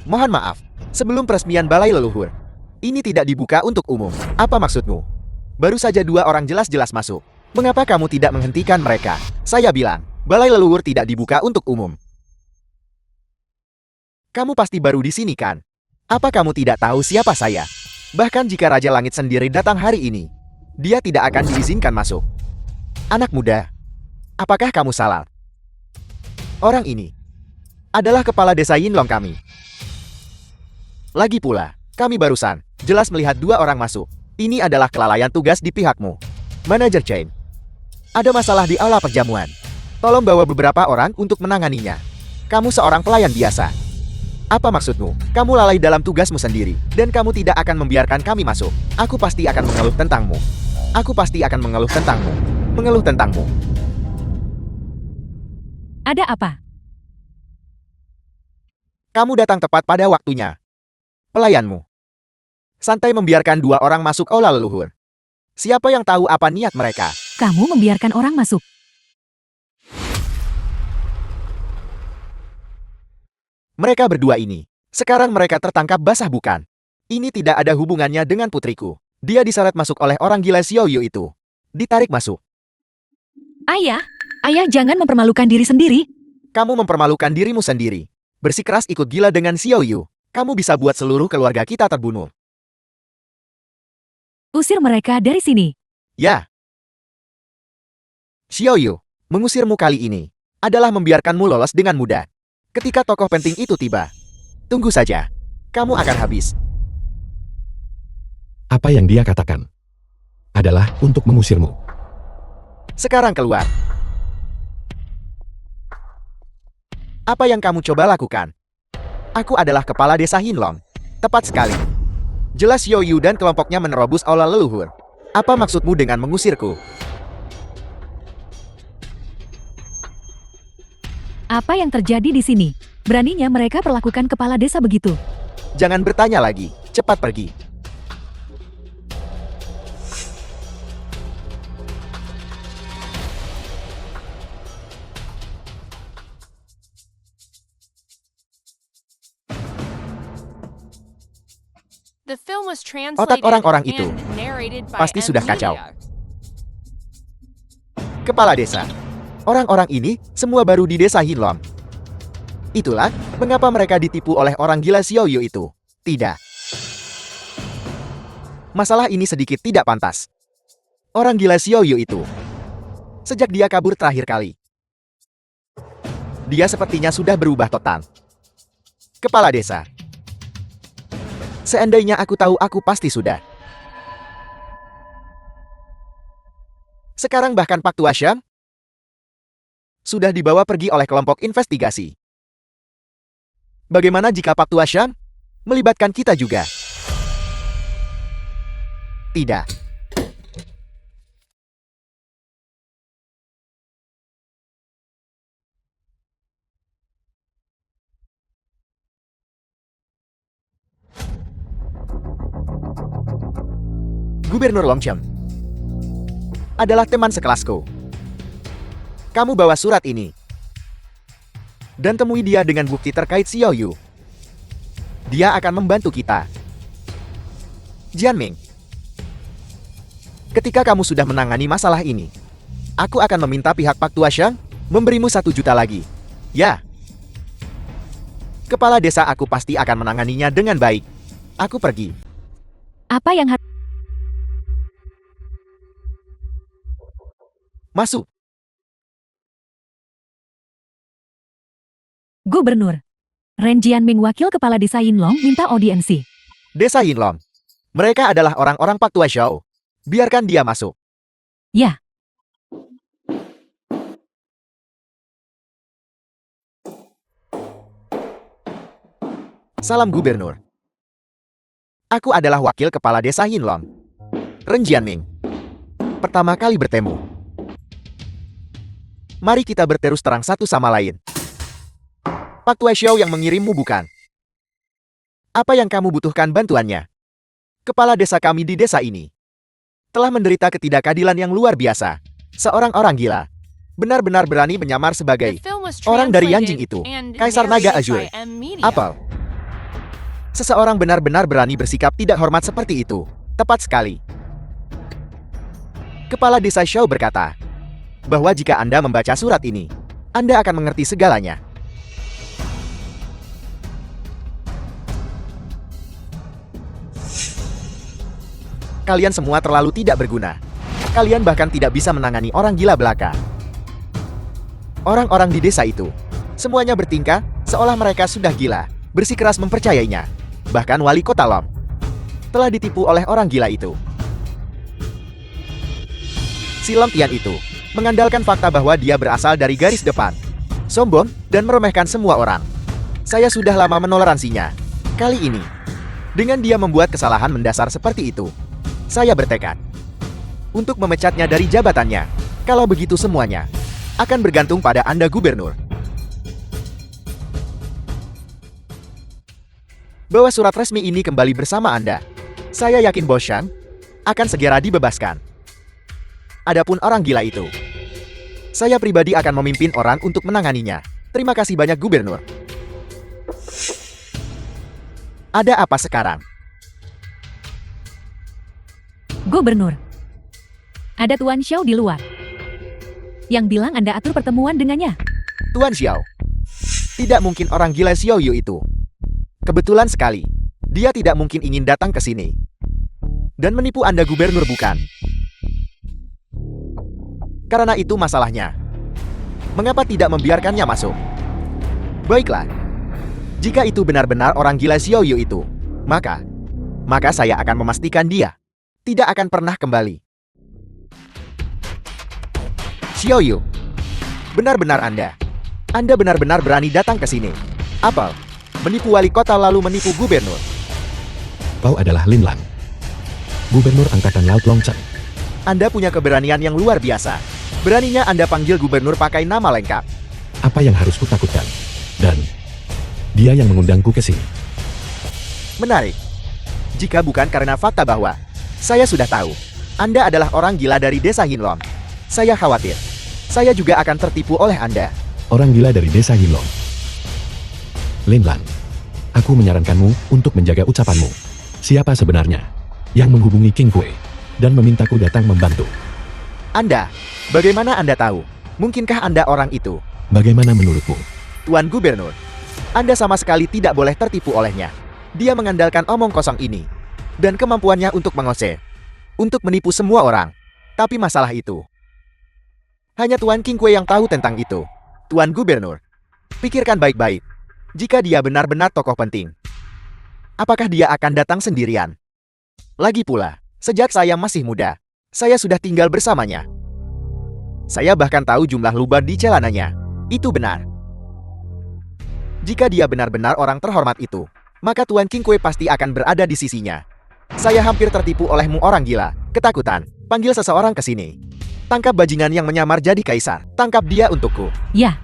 mohon maaf, sebelum peresmian balai leluhur. Ini tidak dibuka untuk umum. Apa maksudmu? Baru saja 2 orang jelas-jelas masuk. Mengapa kamu tidak menghentikan mereka? Saya bilang, balai leluhur tidak dibuka untuk umum. Kamu pasti baru di sini kan? Apa kamu tidak tahu siapa saya? Bahkan jika Raja Langit sendiri datang hari ini, dia tidak akan diizinkan masuk. Anak muda, apakah kamu salah? Orang ini adalah kepala desa Yinlong kami. Lagi pula, kami barusan jelas melihat 2 orang masuk. Ini adalah kelalaian tugas di pihakmu. Manajer Chen, ada masalah di aula perjamuan. Tolong bawa beberapa orang untuk menanganinya. Kamu seorang pelayan biasa. Apa maksudmu? Kamu lalai dalam tugasmu sendiri, dan kamu tidak akan membiarkan kami masuk. Aku pasti akan mengeluh tentangmu. Aku pasti akan mengeluh tentangmu. Mengeluh tentangmu. Ada apa? Kamu datang tepat pada waktunya. Pelayanmu santai membiarkan 2 orang masuk aula leluhur. Siapa yang tahu apa niat mereka? Kamu membiarkan orang masuk. Mereka berdua ini. Sekarang mereka tertangkap basah bukan? Ini tidak ada hubungannya dengan putriku. Dia diseret masuk oleh orang gila Xiao Yu itu. Ditarik masuk. Ayah jangan mempermalukan diri sendiri. Kamu mempermalukan dirimu sendiri. Bersikeras ikut gila dengan Xiao Yu. Kamu bisa buat seluruh keluarga kita terbunuh. Usir mereka dari sini. Ya. Xiao Yu, mengusirmu kali ini adalah membiarkanmu lolos dengan mudah. Ketika tokoh penting itu tiba, tunggu saja. Kamu akan habis. Apa yang dia katakan adalah untuk mengusirmu. Sekarang keluar. Apa yang kamu coba lakukan? Aku adalah kepala desa Yinlong. Tepat sekali. Jelas Xiao Yu dan kelompoknya menerobos aula leluhur. Apa maksudmu dengan mengusirku? Apa yang terjadi di sini? Beraninya mereka perlakukan kepala desa begitu. Jangan bertanya lagi. Cepat pergi. The film was translated Otak orang-orang itu and narrated by pasti M sudah kacau. Media. Kepala desa. Orang-orang ini semua baru di desa Yinlong. Itulah mengapa mereka ditipu oleh orang gila Xiao Yu itu. Tidak. Masalah ini sedikit tidak pantas. Orang gila Xiao Yu itu. Sejak dia kabur terakhir kali, dia sepertinya sudah berubah total. Kepala desa. Seandainya aku tahu, aku pasti sudah. Sekarang bahkan Pak Tua Syam sudah dibawa pergi oleh kelompok investigasi. Bagaimana jika Pak Tua Syam melibatkan kita juga? Tidak. Gubernur Longchem adalah teman sekelasku. Kamu bawa surat ini dan temui dia dengan bukti terkait Xiao Yu. Dia akan membantu kita. Jianming, ketika kamu sudah menangani masalah ini, aku akan meminta pihak Pak Tua Syang memberimu 1 juta lagi. Ya. Kepala desa, aku pasti akan menanganinya dengan baik. Aku pergi. Apa yang harus... Masuk. Gubernur. Ren Jianming, wakil kepala desa Yinlong, minta audiensi. Desa Yinlong. Mereka adalah orang-orang Pak Tua Xiao. Biarkan dia masuk. Ya. Salam Gubernur. Aku adalah wakil kepala desa Yinlong, Ren Jianming. Pertama kali bertemu. Mari kita berterus terang satu sama lain. Pak Tua Xiao yang mengirimmu, bukan? Apa yang kamu butuhkan bantuannya? Kepala desa kami di desa ini telah menderita ketidakadilan yang luar biasa. Seorang orang gila benar-benar berani menyamar sebagai orang dari Yanjing itu, Kaisar Naga Azure. Apel. Seseorang benar-benar berani bersikap tidak hormat seperti itu. Tepat sekali. Kepala desa Xiao berkata bahwa jika Anda membaca surat ini, Anda akan mengerti segalanya. Kalian semua terlalu tidak berguna. Kalian bahkan tidak bisa menangani orang gila belaka. Orang-orang di desa itu semuanya bertingkah seolah mereka sudah gila, bersikeras mempercayainya. Bahkan wali kota Long telah ditipu oleh orang gila itu. Si Lempian itu mengandalkan fakta bahwa dia berasal dari garis depan, sombong, dan meremehkan semua orang. Saya sudah lama menoleransinya. Kali ini, dengan dia membuat kesalahan mendasar seperti itu, saya bertekad untuk memecatnya dari jabatannya. Kalau begitu semuanya akan bergantung pada Anda, Gubernur. Bawa surat resmi ini kembali bersama Anda. Saya yakin Bos Shang akan segera dibebaskan. Adapun orang gila itu, saya pribadi akan memimpin orang untuk menanganinya. Terima kasih banyak, Gubernur. Ada apa sekarang? Gubernur. Ada Tuan Xiao di luar yang bilang Anda atur pertemuan dengannya. Tuan Xiao. Tidak mungkin orang gila Xiao Yu itu. Kebetulan sekali, dia tidak mungkin ingin datang ke sini dan menipu Anda, Gubernur, bukan? Karena itu masalahnya. Mengapa tidak membiarkannya masuk? Baiklah. Jika itu benar-benar orang gila Xiao Yu itu, maka saya akan memastikan dia tidak akan pernah kembali. Xiao Yu, benar-benar Anda benar-benar berani datang ke sini. Apel, menipu wali kota lalu menipu Gubernur. Kau adalah Lin Lang, Gubernur Angkatan Laut Longchen. Anda punya keberanian yang luar biasa. Beraninya Anda panggil Gubernur pakai nama lengkap. Apa yang harus kutakutkan? Dan dia yang mengundangku ke sini. Menarik. Jika bukan karena fakta bahwa saya sudah tahu Anda adalah orang gila dari desa Yinlong, saya khawatir saya juga akan tertipu oleh Anda. Orang gila dari desa Yinlong. Lin Lang, aku menyarankanmu untuk menjaga ucapanmu. Siapa sebenarnya yang menghubungi King Kue dan memintaku datang membantu? Anda, bagaimana Anda tahu? Mungkinkah Anda orang itu? Bagaimana menurutmu? Tuan Gubernur, Anda sama sekali tidak boleh tertipu olehnya. Dia mengandalkan omong kosong ini dan kemampuannya untuk mengose, untuk menipu semua orang. Tapi masalah itu, hanya Tuan King Kue yang tahu tentang itu. Tuan Gubernur, pikirkan baik-baik. Jika dia benar-benar tokoh penting, apakah dia akan datang sendirian? Lagi pula, sejak saya masih muda, saya sudah tinggal bersamanya. Saya bahkan tahu jumlah lubang di celananya. Itu benar. Jika dia benar-benar orang terhormat itu, maka Tuan King Kue pasti akan berada di sisinya. Saya hampir tertipu olehmu orang gila. Ketakutan. Panggil seseorang ke sini. Tangkap bajingan yang menyamar jadi kaisar. Tangkap dia untukku. Ya,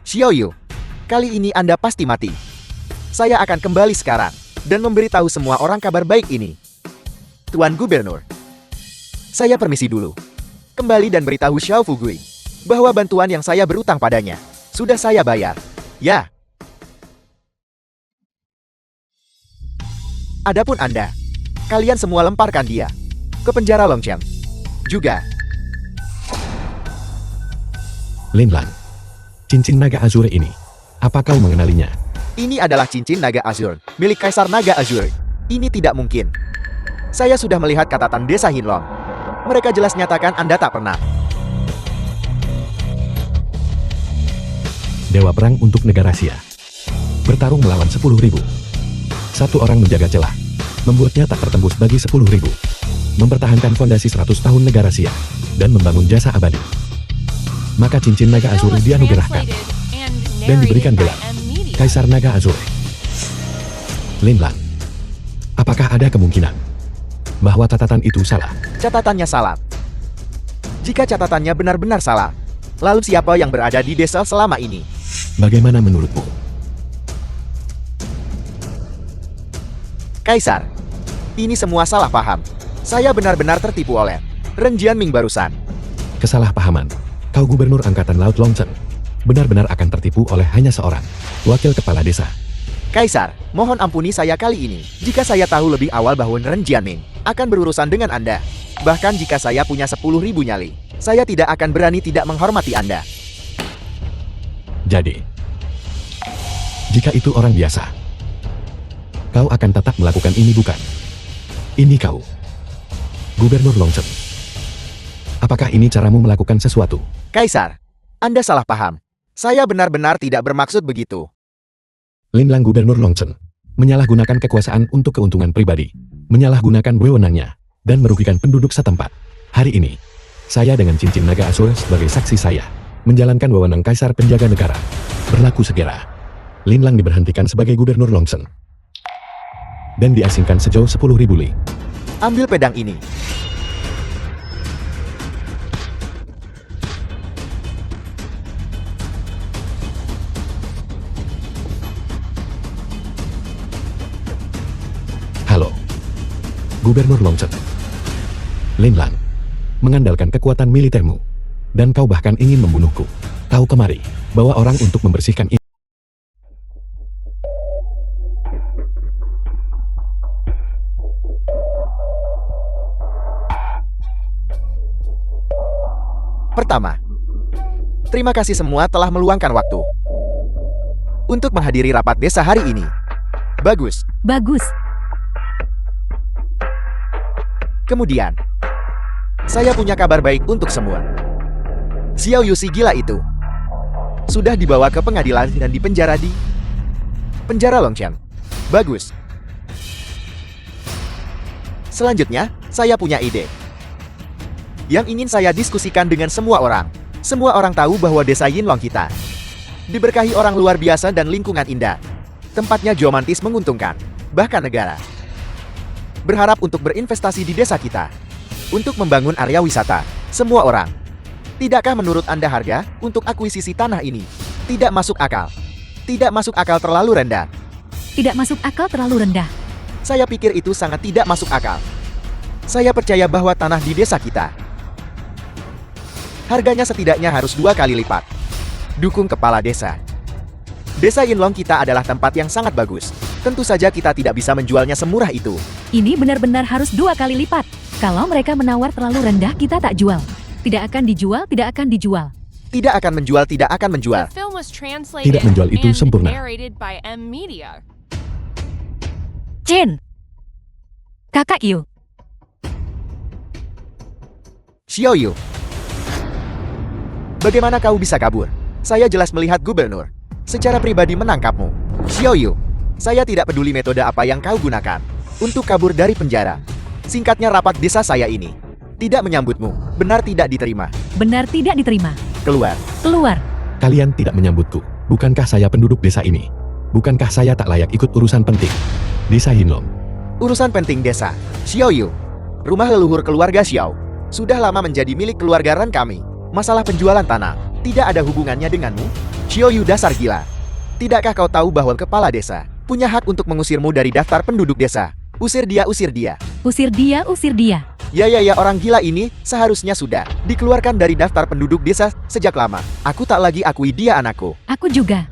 Xiao Yu, kali ini Anda pasti mati. Saya akan kembali sekarang dan memberitahu semua orang kabar baik ini. Tuan Gubernur, saya permisi dulu. Kembali dan beritahu Xiao Fugui bahwa bantuan yang saya berutang padanya sudah saya bayar. Ya. Adapun Anda, kalian semua lemparkan dia ke penjara Longchen. Juga. Lin Lang, cincin naga azure ini, apa kau mengenalinya? Ini adalah cincin naga azur milik Kaisar Naga Azur. Ini tidak mungkin. Saya sudah melihat catatan desa Hinlong. Mereka jelas nyatakan Anda tak pernah. Dewa perang untuk negara Sia. Bertarung melawan 10.000. Satu orang menjaga celah, membuatnya tak tertembus bagi 10.000. Mempertahankan fondasi 100 tahun negara Sia, dan membangun jasa abadi. Maka cincin naga The azur film was dianugerahkan translated and dan diberikan narrated gelar by M. Media. Kaisar Naga Azure. Lin Lang, apakah ada kemungkinan bahwa catatan itu salah? Catatannya salah. Jika catatannya benar-benar salah, lalu siapa yang berada di desa selama ini? Bagaimana menurutmu? Kaisar, ini semua salah paham. Saya benar-benar tertipu oleh Ren Jianming barusan. Kesalahpahaman. Kau gubernur angkatan laut Longchen, benar-benar akan tertipu oleh hanya seorang wakil kepala desa. Kaisar, mohon ampuni saya kali ini. Jika saya tahu lebih awal bahwa Ren Jianming akan berurusan dengan Anda. Bahkan jika saya punya 10.000 nyali, saya tidak akan berani tidak menghormati Anda. Jadi, jika itu orang biasa, kau akan tetap melakukan ini bukan? Ini kau, Gubernur Longchen. Apakah ini caramu melakukan sesuatu? Kaisar, Anda salah paham. Saya benar-benar tidak bermaksud begitu. Lin Lang Gubernur Longchen menyalahgunakan kekuasaan untuk keuntungan pribadi, menyalahgunakan wewenangnya, dan merugikan penduduk setempat. Hari ini, saya dengan cincin naga Azur sebagai saksi saya, menjalankan wewenang Kaisar Penjaga Negara. Berlaku segera. Lin Lang diberhentikan sebagai Gubernur Longchen dan diasingkan sejauh 10.000 li. Ambil pedang ini. Halo, Gubernur Longchen. Lin Lang, mengandalkan kekuatan militermu, dan kau bahkan ingin membunuhku. Kau kemari, bawa orang untuk membersihkan ini. Pertama, terima kasih semua telah meluangkan waktu untuk menghadiri rapat desa hari ini. Bagus. bagus. Kemudian, saya punya kabar baik untuk semua. Xiao Yu si gila itu sudah dibawa ke pengadilan dan dipenjara di penjara Longchen. Bagus. Selanjutnya, saya punya ide yang ingin saya diskusikan dengan semua orang. Semua orang tahu bahwa desa Yinlong kita diberkahi orang luar biasa dan lingkungan indah. Tempatnya geomantis menguntungkan, bahkan negara berharap untuk berinvestasi di desa kita untuk membangun area wisata. Semua orang, tidakkah menurut Anda harga untuk akuisisi tanah ini tidak masuk akal? Tidak masuk akal, terlalu rendah. Tidak masuk akal, terlalu rendah. Saya pikir itu sangat tidak masuk akal. Saya percaya bahwa tanah di desa kita harganya setidaknya harus 2 kali lipat. Dukung kepala desa. Desa Yinlong kita adalah tempat yang sangat bagus. Tentu saja kita tidak bisa menjualnya semurah itu. Ini benar-benar harus 2 kali lipat. Kalau mereka menawar terlalu rendah, kita tak jual. Tidak akan dijual, tidak akan dijual. Tidak akan menjual, tidak akan menjual. The film was translated Tidak menjual itu and sempurna. narrated by M Media. Jin. Kakak Yu. Xiaoyu. Bagaimana kau bisa kabur? Saya jelas melihat gubernur secara pribadi menangkapmu. Xiaoyu, saya tidak peduli metode apa yang kau gunakan untuk kabur dari penjara. Singkatnya, rapat desa saya ini tidak menyambutmu. Benar tidak diterima? Benar tidak diterima. Keluar. Keluar. Kalian tidak menyambutku. Bukankah saya penduduk desa ini? Bukankah saya tak layak ikut urusan penting Desa Yinlong? Urusan penting desa. Xiaoyu, rumah leluhur keluarga Xiao sudah lama menjadi milik keluarga Ren kami. Masalah penjualan tanah tidak ada hubungannya denganmu. Xiaoyu, dasar gila. Tidakkah kau tahu bahwa kepala desa punya hak untuk mengusirmu dari daftar penduduk desa? Usir dia, usir dia. Usir dia, usir dia. Ya, orang gila ini seharusnya sudah dikeluarkan dari daftar penduduk desa sejak lama. Aku tak lagi akui dia anakku. Aku juga.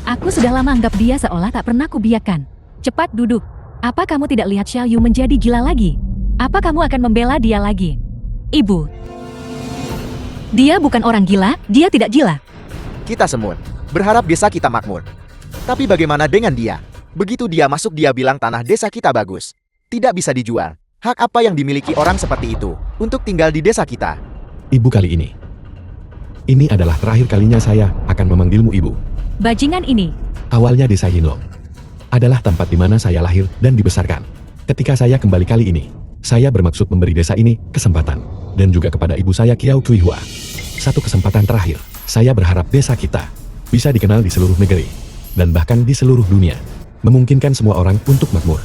Aku sudah lama anggap dia seolah tak pernah kubiarkan. Cepat duduk. Apa kamu tidak lihat Xiaoyu menjadi gila lagi? Apa kamu akan membela dia lagi? Ibu. Dia bukan orang gila, dia tidak gila. Kita semut berharap desa kita makmur. Tapi bagaimana dengan dia? Begitu dia masuk dia bilang tanah desa kita bagus. Tidak bisa dijual. Hak apa yang dimiliki orang seperti itu untuk tinggal di desa kita? Ibu, kali ini. Ini adalah terakhir kalinya saya akan memanggilmu ibu. Bajingan ini. Awalnya desa Yinlong adalah tempat di mana saya lahir dan dibesarkan. Ketika saya kembali kali ini, saya bermaksud memberi desa ini kesempatan. Dan juga kepada ibu saya Kiao Kuihua. Satu kesempatan terakhir, saya berharap desa kita bisa dikenal di seluruh negeri. Dan bahkan di seluruh dunia. Memungkinkan semua orang untuk makmur.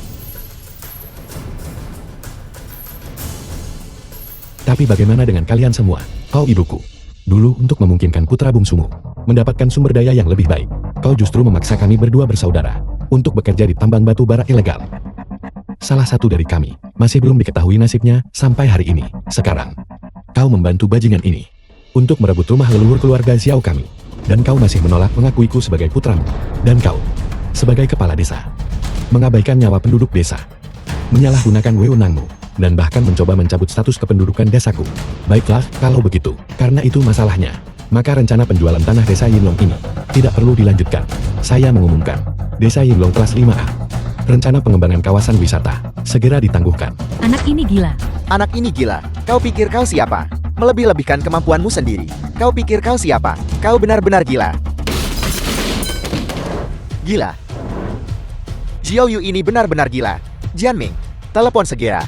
Tapi bagaimana dengan kalian semua? Kau ibuku. Dulu untuk memungkinkan putra bungsumu mendapatkan sumber daya yang lebih baik, kau justru memaksa kami berdua bersaudara untuk bekerja di tambang batu bara ilegal. Salah satu dari kami masih belum diketahui nasibnya sampai hari ini. Sekarang, kau membantu bajingan ini untuk merebut rumah leluhur keluarga Xiao kami. Dan kau masih menolak mengakuiku sebagai putramu. Dan kau, sebagai kepala desa, mengabaikan nyawa penduduk desa, menyalahgunakan wewenangmu, dan bahkan mencoba mencabut status kependudukan desaku. Baiklah, kalau begitu, karena itu masalahnya, maka rencana penjualan tanah desa Yinlong ini tidak perlu dilanjutkan. Saya mengumumkan, desa Yinlong kelas 5A. Rencana pengembangan kawasan wisata segera ditangguhkan. Anak ini gila. Anak ini gila. Kau pikir kau siapa? Melebih-lebihkan kemampuanmu sendiri. Kau pikir kau siapa? Kau benar-benar gila. Gila. Xiaoyu ini benar-benar gila. Jianming, telepon segera.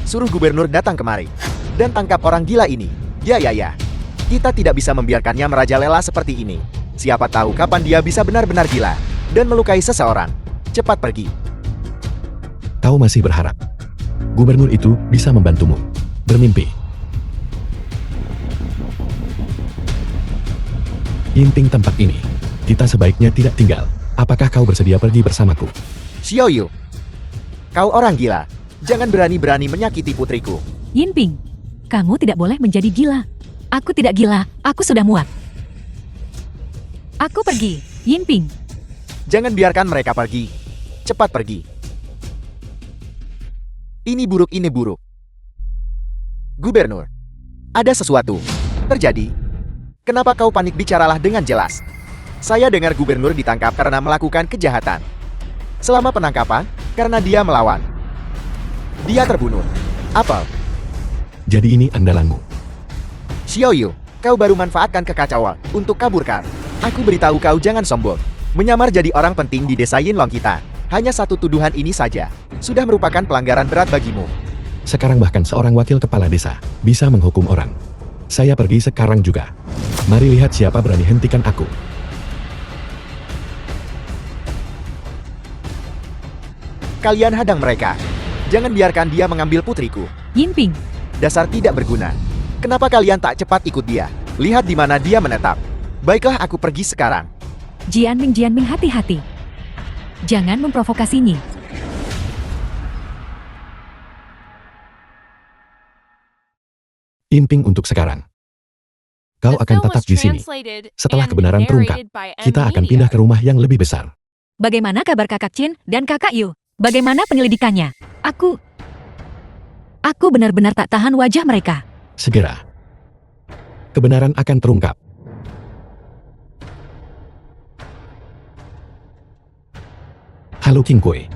Suruh gubernur datang kemari. Dan tangkap orang gila ini. Ya. Kita tidak bisa membiarkannya merajalela seperti ini. Siapa tahu kapan dia bisa benar-benar gila. Dan melukai seseorang. Cepat pergi. Kau masih berharap gubernur itu bisa membantumu bermimpi. Inting tempat ini. Kita sebaiknya tidak tinggal. Apakah kau bersedia pergi bersamaku? Xiaoyu, kau orang gila. Jangan berani-berani menyakiti putriku. Yinping, kamu tidak boleh menjadi gila. Aku tidak gila, aku sudah muak. Aku pergi, Yinping. Jangan biarkan mereka pergi. Cepat pergi. Ini buruk, ini buruk. Gubernur, ada sesuatu terjadi. Kenapa kau panik? Bicaralah dengan jelas. Saya dengar gubernur ditangkap karena melakukan kejahatan. Selama penangkapan, karena dia melawan. Dia terbunuh. Apa? Jadi ini andalanmu. Xiaoyu, kau baru manfaatkan kekacauan untuk kaburkan. Aku beritahu kau jangan sombong. Menyamar jadi orang penting di desa Yinlong kita. Hanya satu tuduhan ini saja sudah merupakan pelanggaran berat bagimu. Sekarang bahkan seorang wakil kepala desa bisa menghukum orang. Saya pergi sekarang juga. Mari lihat siapa berani hentikan aku. Kalian hadang mereka. Jangan biarkan dia mengambil putriku. Yinping, Dasar tidak berguna. Kenapa kalian tak cepat ikut dia? Lihat di mana dia menetap. Baiklah, aku pergi sekarang. Jianming, hati-hati. Jangan memprovokasinya. Yinping untuk sekarang. Kau The akan film tetap was di sini. translated Setelah and kebenaran terungkap, narrated by M kita akan Media. pindah ke rumah yang lebih besar. Bagaimana kabar kakak Chin dan kakak Yu? Bagaimana penyelidikannya? Aku benar-benar tak tahan wajah mereka. Segera. Kebenaran akan terungkap. Halo King Kue.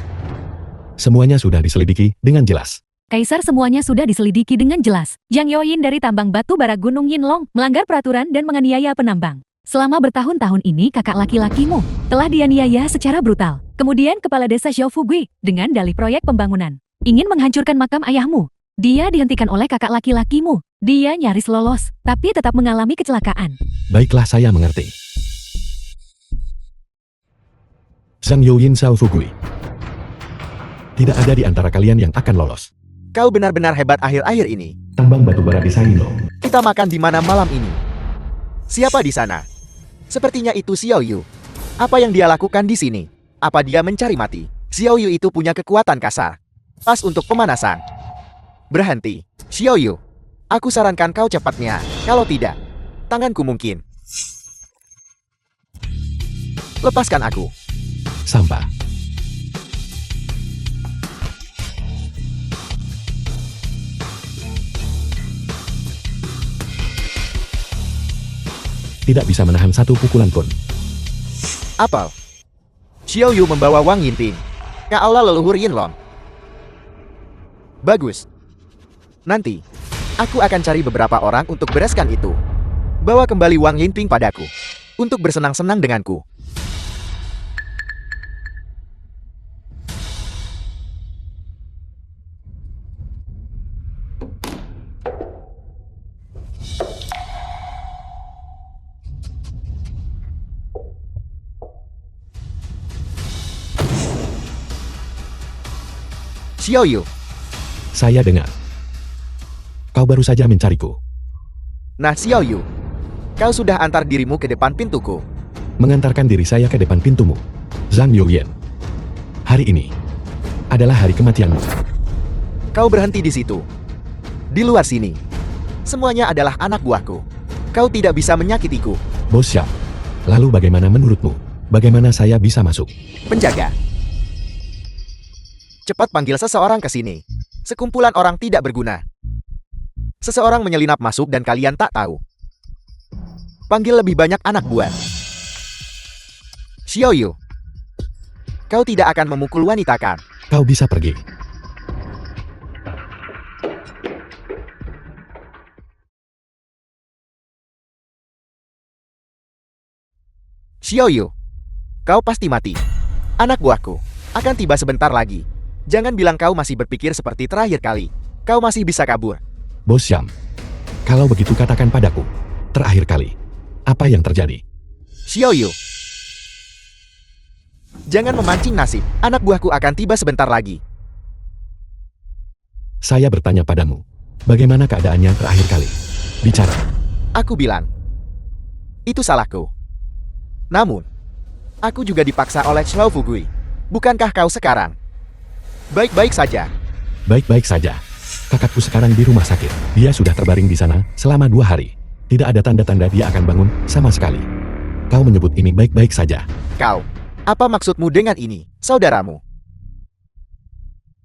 Semuanya sudah diselidiki dengan jelas. Kaisar, semuanya sudah diselidiki dengan jelas. Yang Yoyin dari tambang batu bara Gunung Yinlong melanggar peraturan dan menganiaya penambang. Selama bertahun-tahun ini kakak laki-lakimu telah dianiaya secara brutal. Kemudian kepala desa Xiao Fugui dengan dalih proyek pembangunan ingin menghancurkan makam ayahmu. Dia dihentikan oleh kakak laki-lakimu. Dia nyaris lolos, tapi tetap mengalami kecelakaan. Baiklah, saya mengerti. Zhang Youyin Xiao Fugui. Tidak ada di antara kalian yang akan lolos. Kau benar-benar hebat akhir-akhir ini. Tambang batubara desa Yinlong. Kita makan di mana malam ini? Siapa di sana? Sepertinya itu Xiao Yu. Apa yang dia lakukan di sini? Apa dia mencari mati? Xiao Yu itu punya kekuatan kasar. Pas untuk pemanasan. Berhenti. Xiao Yu. Aku sarankan kau cepatnya. Kalau tidak, tanganku mungkin. Lepaskan aku. Sampah. Tidak bisa menahan satu pukulan pun. Apel. Xiao Yu membawa Wang Yinping ke aula leluhur Yinlong. Bagus. Nanti, aku akan cari beberapa orang untuk bereskan itu. Bawa kembali Wang Yinping padaku untuk bersenang-senang denganku. Xiao Yu. Saya dengar. Kau baru saja mencariku. Nah Xiao Yu, kau sudah antar dirimu ke depan pintuku. Mengantarkan diri saya ke depan pintumu. Zhang Youyin. Hari ini adalah hari kematianmu. Kau berhenti di situ. Di luar sini, semuanya adalah anak buahku. Kau tidak bisa menyakitiku. Bos Xiao. Lalu bagaimana menurutmu? Bagaimana saya bisa masuk? Penjaga. Cepat panggil seseorang ke sini. Sekumpulan orang tidak berguna. Seseorang menyelinap masuk dan kalian tak tahu. Panggil lebih banyak anak buah. Xiao Yu. Kau tidak akan memukul wanita kan? Kau bisa pergi. Xiao Yu. Kau pasti mati. Anak buahku akan tiba sebentar lagi. Jangan bilang kau masih berpikir seperti terakhir kali. Kau masih bisa kabur. Bos Syam, kalau begitu katakan padaku. Terakhir kali, apa yang terjadi? Xiao Yu. Jangan memancing nasib. Anak buahku akan tiba sebentar lagi. Saya bertanya padamu. Bagaimana keadaannya terakhir kali? Bicara. Aku bilang. Itu salahku. Namun, aku juga dipaksa oleh Xiao Fugui. Bukankah kau sekarang? Baik-baik saja. Baik-baik saja. Kakakku sekarang di rumah sakit. Dia sudah terbaring di sana selama 2 hari. Tidak ada tanda-tanda dia akan bangun sama sekali. Kau menyebut ini baik-baik saja. Kau, apa maksudmu dengan ini, saudaramu?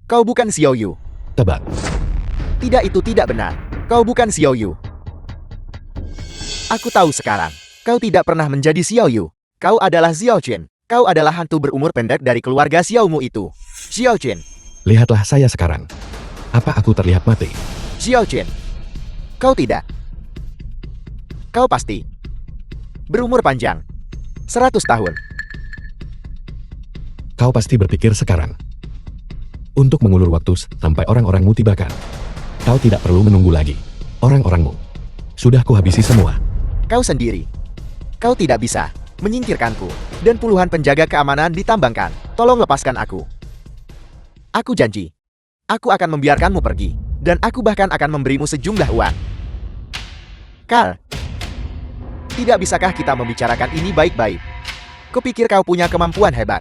Kau bukan Xiao Yu. Tebak. Tidak, itu tidak benar. Kau bukan Xiao Yu. Aku tahu sekarang. Kau tidak pernah menjadi Xiao Yu. Kau adalah Xiao Chen. Kau adalah hantu berumur pendek dari keluarga Xiaomu itu. Xiao Chen. Lihatlah saya sekarang. Apa aku terlihat mati? Xiao Chen. Kau tidak. Kau pasti berumur panjang. 100 tahun. Kau pasti berpikir sekarang. Untuk mengulur waktu sampai orang-orangmu tiba kan? Kau tidak perlu menunggu lagi. Orang-orangmu sudah kuhabisi semua. Kau sendiri. Kau tidak bisa menyingkirkanku. Dan puluhan penjaga keamanan ditambangkan. Tolong lepaskan aku. Aku janji. Aku akan membiarkanmu pergi. Dan aku bahkan akan memberimu sejumlah uang. Carl. Tidak bisakah kita membicarakan ini baik-baik? Kupikir kau punya kemampuan hebat.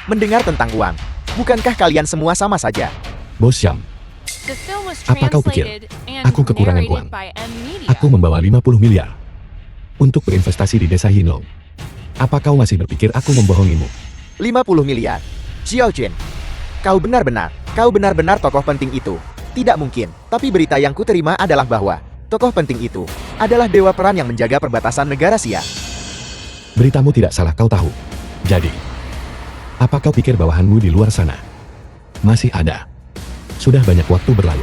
Mendengar tentang uang. Bukankah kalian semua sama saja? Bos Syam, apa kau pikir aku kekurangan uang? Aku membawa 50 miliar untuk berinvestasi di desa Yinlong. Apa kau masih berpikir aku membohongimu? 50 miliar. Xiao Chen. Kau benar-benar tokoh penting itu. Tidak mungkin, tapi berita yang kuterima adalah bahwa tokoh penting itu adalah dewa peran yang menjaga perbatasan negara Xia. Beritamu tidak salah, kau tahu. Jadi, Apa kau pikir bawahanmu di luar sana masih ada? Sudah banyak waktu berlalu.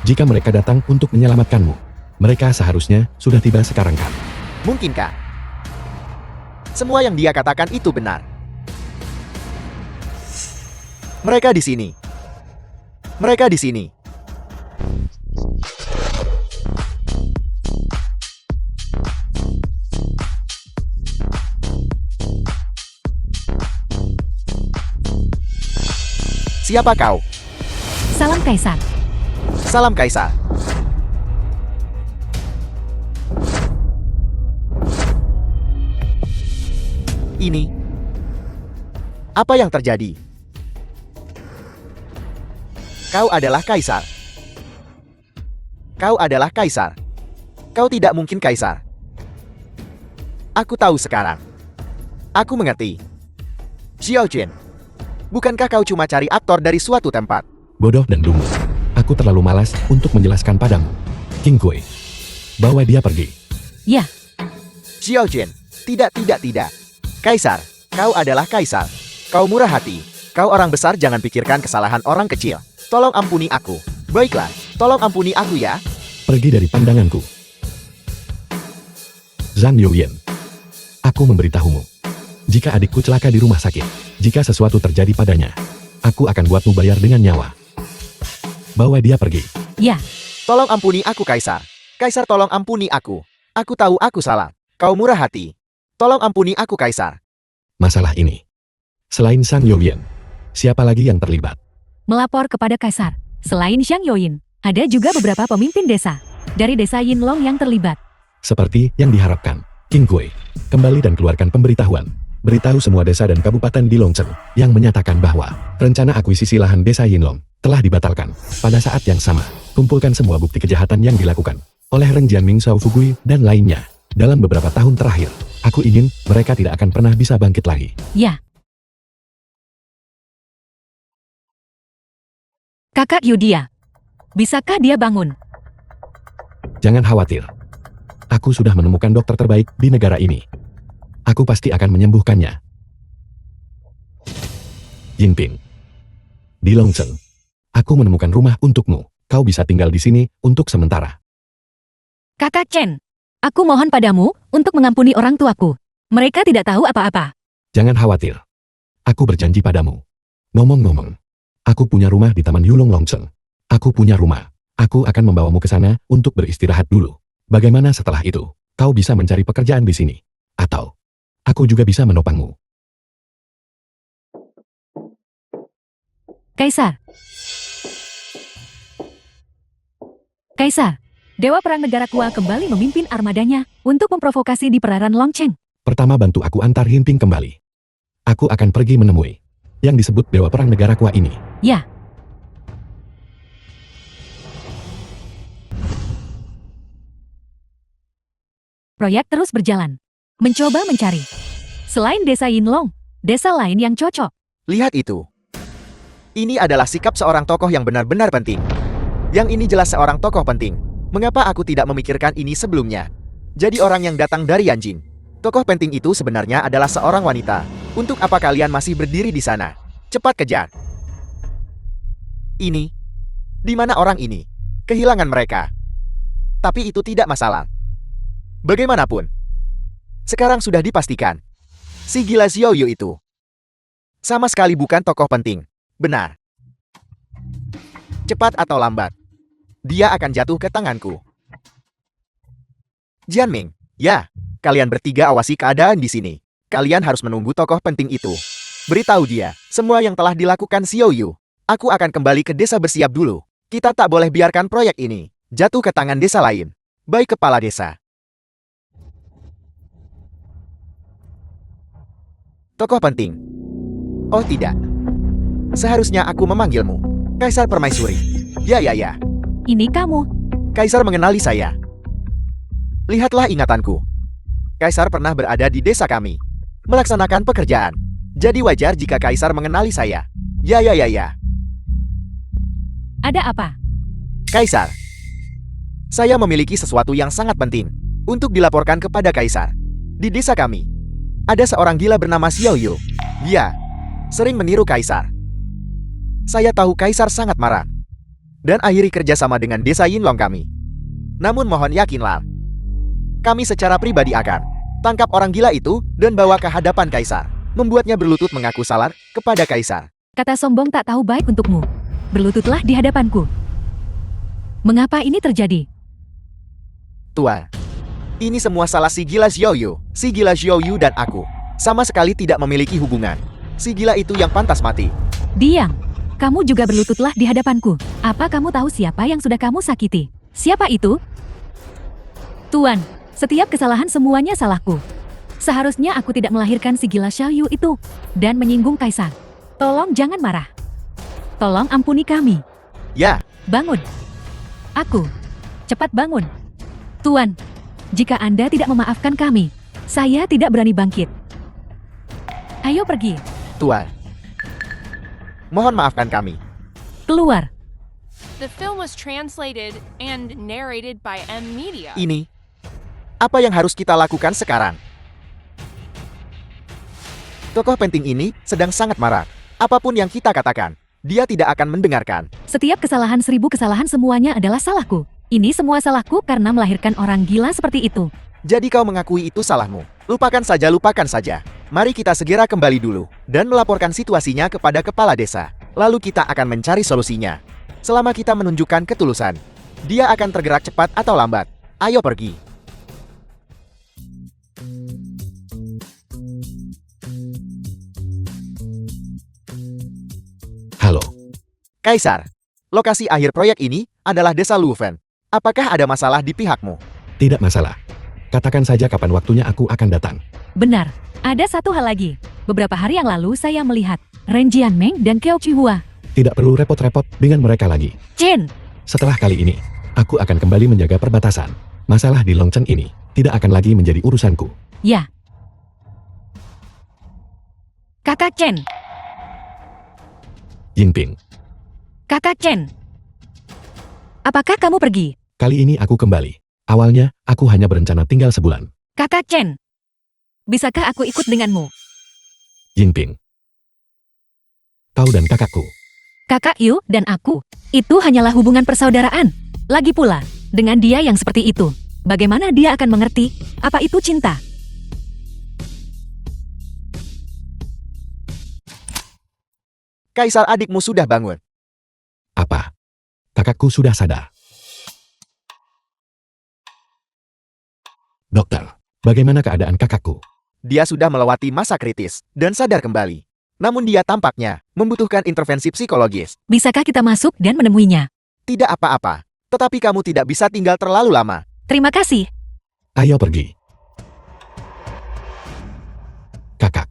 Jika mereka datang untuk menyelamatkanmu, mereka seharusnya sudah tiba sekarang kan? Mungkinkah? Semua yang dia katakan itu benar. Mereka di sini. Mereka di sini. Siapa kau? Salam Kaisar. Salam Kaisar. Ini. Apa yang terjadi? Kau adalah Kaisar. Kau adalah Kaisar. Kau tidak mungkin Kaisar. Aku tahu sekarang. Aku mengerti. Xiao Jin. Bukankah kau cuma cari aktor dari suatu tempat? Bodoh dan dungu. Aku terlalu malas untuk menjelaskan padamu. King Kui, bawa dia pergi. Ya, Xiao Jin. Tidak. Kaisar, kau adalah Kaisar. Kau murah hati. Kau orang besar, jangan pikirkan kesalahan orang kecil. Tolong ampuni aku. Baiklah, tolong ampuni aku ya. Pergi dari pandanganku. Zhang Youyen. Aku memberitahumu. Jika adikku celaka di rumah sakit, jika sesuatu terjadi padanya, aku akan buatmu bayar dengan nyawa. Bawa dia pergi. ya. Tolong ampuni aku, Kaisar. Kaisar, tolong ampuni aku. Aku tahu aku salah. Kau murah hati. Tolong ampuni aku, Kaisar. Masalah ini. Selain Zhang Youyen, siapa lagi yang terlibat? Melapor kepada Kaisar. Selain Xiang Youyin, ada juga beberapa pemimpin desa dari desa Yinlong yang terlibat. Seperti yang diharapkan, King Kui, kembali dan keluarkan pemberitahuan. Beritahu semua desa dan kabupaten di Longcheng yang menyatakan bahwa rencana akuisisi lahan desa Yinlong telah dibatalkan. Pada saat yang sama, kumpulkan semua bukti kejahatan yang dilakukan oleh Ren Jianming, Shao Fugui, dan lainnya. Dalam beberapa tahun terakhir, aku ingin mereka tidak akan pernah bisa bangkit lagi. Ya. Kakak Yudia, bisakah dia bangun? Jangan khawatir. Aku sudah menemukan dokter terbaik di negara ini. Aku pasti akan menyembuhkannya. Yingping. Di Longcheng, aku menemukan rumah untukmu. Kau bisa tinggal di sini untuk sementara. Kakak Chen, aku mohon padamu untuk mengampuni orang tuaku. Mereka tidak tahu apa-apa. Jangan khawatir. Aku berjanji padamu. Ngomong-ngomong, aku punya rumah di Taman Yulong Longcheng. Aku punya rumah. Aku akan membawamu ke sana untuk beristirahat dulu. Bagaimana setelah itu? Kau bisa mencari pekerjaan di sini. Atau, aku juga bisa menopangmu. Kaisar. Kaisar, Dewa Perang Negara Kua kembali memimpin armadanya untuk memprovokasi di perairan Longcheng. Pertama, bantu aku antar Yingping kembali. Aku akan pergi menemui yang disebut Dewa Perang Negara Kua ini. Ya. Proyek terus berjalan. Mencoba mencari. Selain desa Yinlong, desa lain yang cocok. Lihat itu. Ini adalah sikap seorang tokoh yang benar-benar penting. Yang ini jelas seorang tokoh penting. Mengapa aku tidak memikirkan ini sebelumnya? Jadi orang yang datang dari Yanjing. Tokoh penting itu sebenarnya adalah seorang wanita. Untuk apa kalian masih berdiri di sana? Cepat kejar. Ini. Di mana orang ini? Kehilangan mereka. Tapi itu tidak masalah. Bagaimanapun, sekarang sudah dipastikan. Si gila Xiao Yu itu sama sekali bukan tokoh penting. Benar. Cepat atau lambat, dia akan jatuh ke tanganku. Jianming, ya, kalian bertiga awasi keadaan di sini. Kalian harus menunggu tokoh penting itu. Beritahu dia, semua yang telah dilakukan Xiao Yu. Aku akan kembali ke desa, bersiap dulu. Kita tak boleh biarkan proyek ini jatuh ke tangan desa lain. Baik, kepala desa. Tokoh penting. Oh tidak. Seharusnya aku memanggilmu Kaisar Permaisuri. Ya. Ini kamu. Kaisar mengenali saya. Lihatlah ingatanku. Kaisar pernah berada di desa kami, melaksanakan pekerjaan. Jadi wajar jika Kaisar mengenali saya. Ya. Ada apa? Kaisar, saya memiliki sesuatu yang sangat penting untuk dilaporkan kepada Kaisar. Di desa kami, ada seorang gila bernama Xiao Yu. sering meniru Kaisar. Saya tahu Kaisar sangat marah. Dan akhiri kerjasama dengan desa Yinlong kami. Namun mohon yakinlah, kami secara pribadi akan tangkap orang gila itu dan bawa ke hadapan Kaisar. Membuatnya berlutut mengaku salah kepada Kaisar. Kata sombong tak tahu baik untukmu. Berlututlah di hadapanku. Mengapa ini terjadi? Tua, ini semua salah si gila Xiaoyu. Si gila Xiaoyu dan aku sama sekali tidak memiliki hubungan. Si gila itu yang pantas mati. Diam. Kamu juga berlututlah di hadapanku. Apa kamu tahu siapa yang sudah kamu sakiti? Siapa itu? Tuan, setiap kesalahan semuanya salahku. Seharusnya aku tidak melahirkan si gila Xiaoyu itu dan menyinggung Kaisar. Tolong jangan marah. Tolong ampuni kami. Ya, Bangun. Aku. Cepat bangun. Tuan, jika Anda tidak memaafkan kami, saya tidak berani bangkit. Ayo pergi. Tua. Mohon maafkan kami. Keluar. The film was translated and narrated by M Media. Ini, apa yang harus kita lakukan sekarang? Tokoh penting ini sedang sangat marah. Apapun yang kita katakan, dia tidak akan mendengarkan. Setiap kesalahan 1000 kesalahan semuanya adalah salahku. Ini semua salahku karena melahirkan orang gila seperti itu. Jadi kau mengakui itu salahmu. Lupakan saja, lupakan saja. Mari kita segera kembali dulu dan melaporkan situasinya kepada kepala desa. Lalu kita akan mencari solusinya. Selama kita menunjukkan ketulusan, dia akan tergerak cepat atau lambat. Ayo pergi. Halo, Kaisar, lokasi akhir proyek ini adalah desa Lufen. Apakah ada masalah di pihakmu? tidak masalah. Katakan saja kapan waktunya aku akan datang. Benar. Ada satu hal lagi. Beberapa hari yang lalu saya melihat Ren Jianmeng dan Keo Chihua. Tidak perlu repot-repot dengan mereka lagi. Chen, Setelah kali ini, aku akan kembali menjaga perbatasan. Masalah di Longchen ini tidak akan lagi menjadi urusanku. ya. Kakak Chen, Yingping, Kakak Chen. Apakah kamu pergi? kali ini aku kembali. Awalnya, aku hanya berencana tinggal sebulan. Kakak Chen, bisakah aku ikut denganmu? Yingping, kau dan kakakku. Kakak Yu dan aku, itu hanyalah hubungan persaudaraan. Lagi pula, dengan dia yang seperti itu, bagaimana dia akan mengerti apa itu cinta? Kaisar, adikmu sudah bangun. Apa? Kakakku sudah sadar. Dokter, bagaimana keadaan kakakku? Dia sudah melewati masa kritis dan sadar kembali. Namun dia tampaknya membutuhkan intervensi psikologis. Bisakah kita masuk dan menemuinya? Tidak apa-apa, tetapi kamu tidak bisa tinggal terlalu lama. Terima kasih. Ayo pergi. Kakak.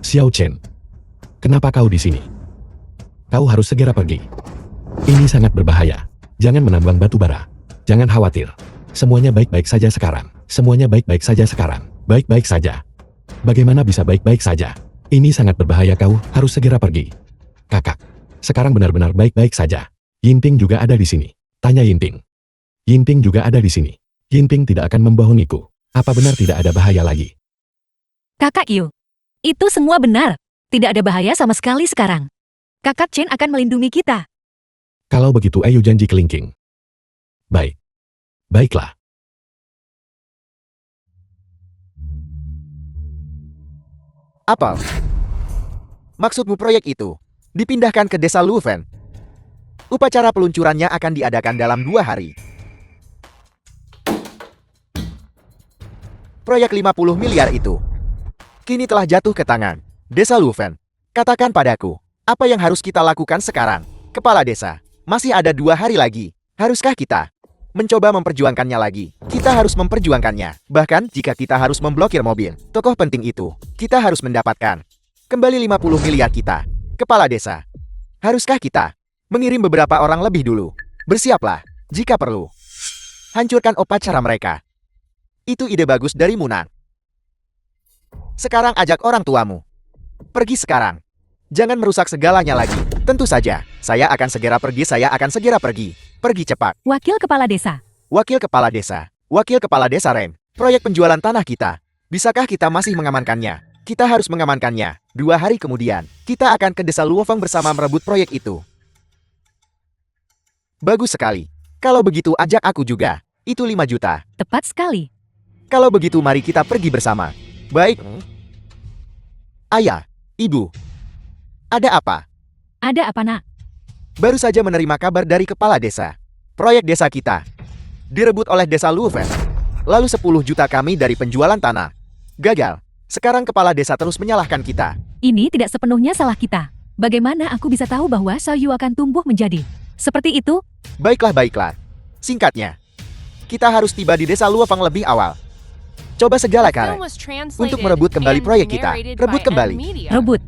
Xiao Chen. Kenapa kau di sini? Kau harus segera pergi. Ini sangat berbahaya. Jangan menambang batu bara. Jangan khawatir. Semuanya baik-baik saja sekarang. Semuanya baik-baik saja sekarang. Baik-baik saja. Bagaimana bisa baik-baik saja? Ini sangat berbahaya, kau harus segera pergi. Kakak. Sekarang benar-benar baik-baik saja. Yinping juga ada di sini. Tanya Yinping. Yinping juga ada di sini. Yinping tidak akan membohongiku. Apa benar tidak ada bahaya lagi? Kakak Yu, itu semua benar. Tidak ada bahaya sama sekali sekarang. Kakak Chen akan melindungi kita. Kalau begitu ayo janji kelingking. Baik. Baiklah. Apa? Maksudmu proyek itu dipindahkan ke desa Lufen? Upacara peluncurannya akan diadakan dalam 2 hari. Proyek 50 miliar itu kini telah jatuh ke tangan desa Lufen. Katakan padaku, apa yang harus kita lakukan sekarang? Kepala desa, masih ada 2 hari lagi. Haruskah kita mencoba memperjuangkannya lagi? Kita harus memperjuangkannya. Bahkan jika kita harus memblokir mobil tokoh penting itu, kita harus mendapatkan kembali 50 miliar kita. Kepala desa, haruskah kita mengirim beberapa orang lebih dulu? Bersiaplah, jika perlu. Hancurkan upacara mereka. Itu ide bagus dari Munan. Sekarang ajak orang tuamu. Pergi sekarang. Jangan merusak segalanya lagi. Tentu saja, saya akan segera pergi, saya akan segera pergi. Pergi cepat. Wakil Kepala Desa. Wakil Kepala Desa. Wakil Kepala Desa Ren. Proyek penjualan tanah kita. Bisakah kita masih mengamankannya? Kita harus mengamankannya. 2 hari kemudian, kita akan ke desa Luofeng bersama merebut proyek itu. Bagus sekali. Kalau begitu ajak aku juga. Itu 5 juta. Tepat sekali. Kalau begitu mari kita pergi bersama. Baik. Ayah, ibu. Ada apa? Ada apa, Nak? Baru saja menerima kabar dari kepala desa. Proyek desa kita direbut oleh desa Luofeng. Lalu 10 juta kami dari penjualan tanah gagal. Sekarang kepala desa terus menyalahkan kita. Ini tidak sepenuhnya salah kita. Bagaimana aku bisa tahu bahwa Xiaoyu akan tumbuh menjadi seperti itu? Baiklah. Singkatnya, kita harus tiba di desa Luofeng lebih awal. Coba segala The cara film was translated untuk merebut kembali and proyek kita. narrated Rebut by kembali. M-Media. Rebut.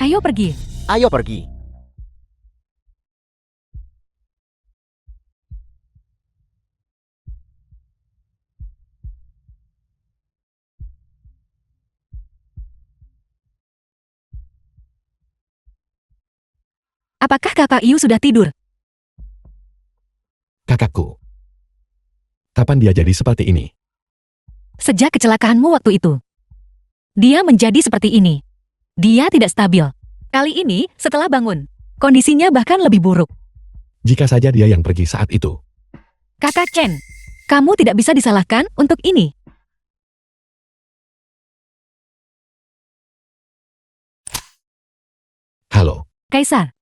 Ayo pergi. Ayo pergi. Apakah kakak Yu sudah tidur? Kakakku. Kapan dia jadi seperti ini? Sejak kecelakaanmu waktu itu. Dia menjadi seperti ini. Dia tidak stabil. Kali ini, setelah bangun, kondisinya bahkan lebih buruk. Jika saja dia yang pergi saat itu. Kakak Chen, kamu tidak bisa disalahkan untuk ini. Halo, Kaisar,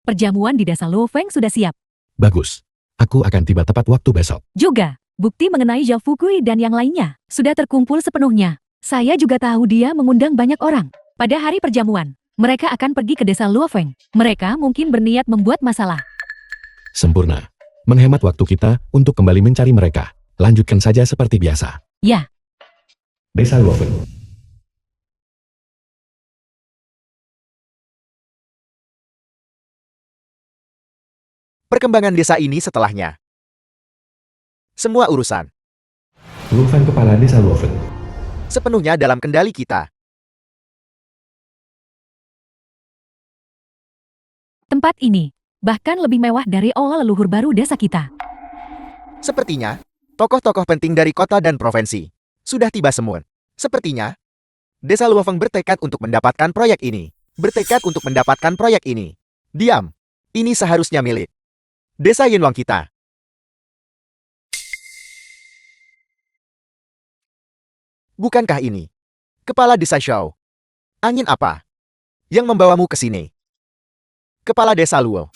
perjamuan di desa Luofeng sudah siap. bagus. Aku akan tiba tepat waktu besok. Juga, bukti mengenai Zhao Fugui dan yang lainnya sudah terkumpul sepenuhnya. Saya juga tahu dia mengundang banyak orang. Pada hari perjamuan, mereka akan pergi ke desa Luofeng. Mereka mungkin berniat membuat masalah. Sempurna. Menghemat waktu kita untuk kembali mencari mereka. Lanjutkan saja seperti biasa. Ya, Desa Luofeng. Perkembangan desa ini setelahnya. Semua urusan Luofeng kepala desa Luofeng. sepenuhnya dalam kendali kita. tempat ini bahkan lebih mewah dari aula leluhur baru desa kita. Sepertinya, tokoh-tokoh penting dari kota dan provinsi sudah tiba semua. Sepertinya, desa Luofeng bertekad untuk mendapatkan proyek ini. Bertekad untuk mendapatkan proyek ini. Diam. Ini seharusnya milik desa Yinluang kita. Bukankah ini kepala desa Shao? Angin apa yang membawamu ke sini? Kepala desa Luo.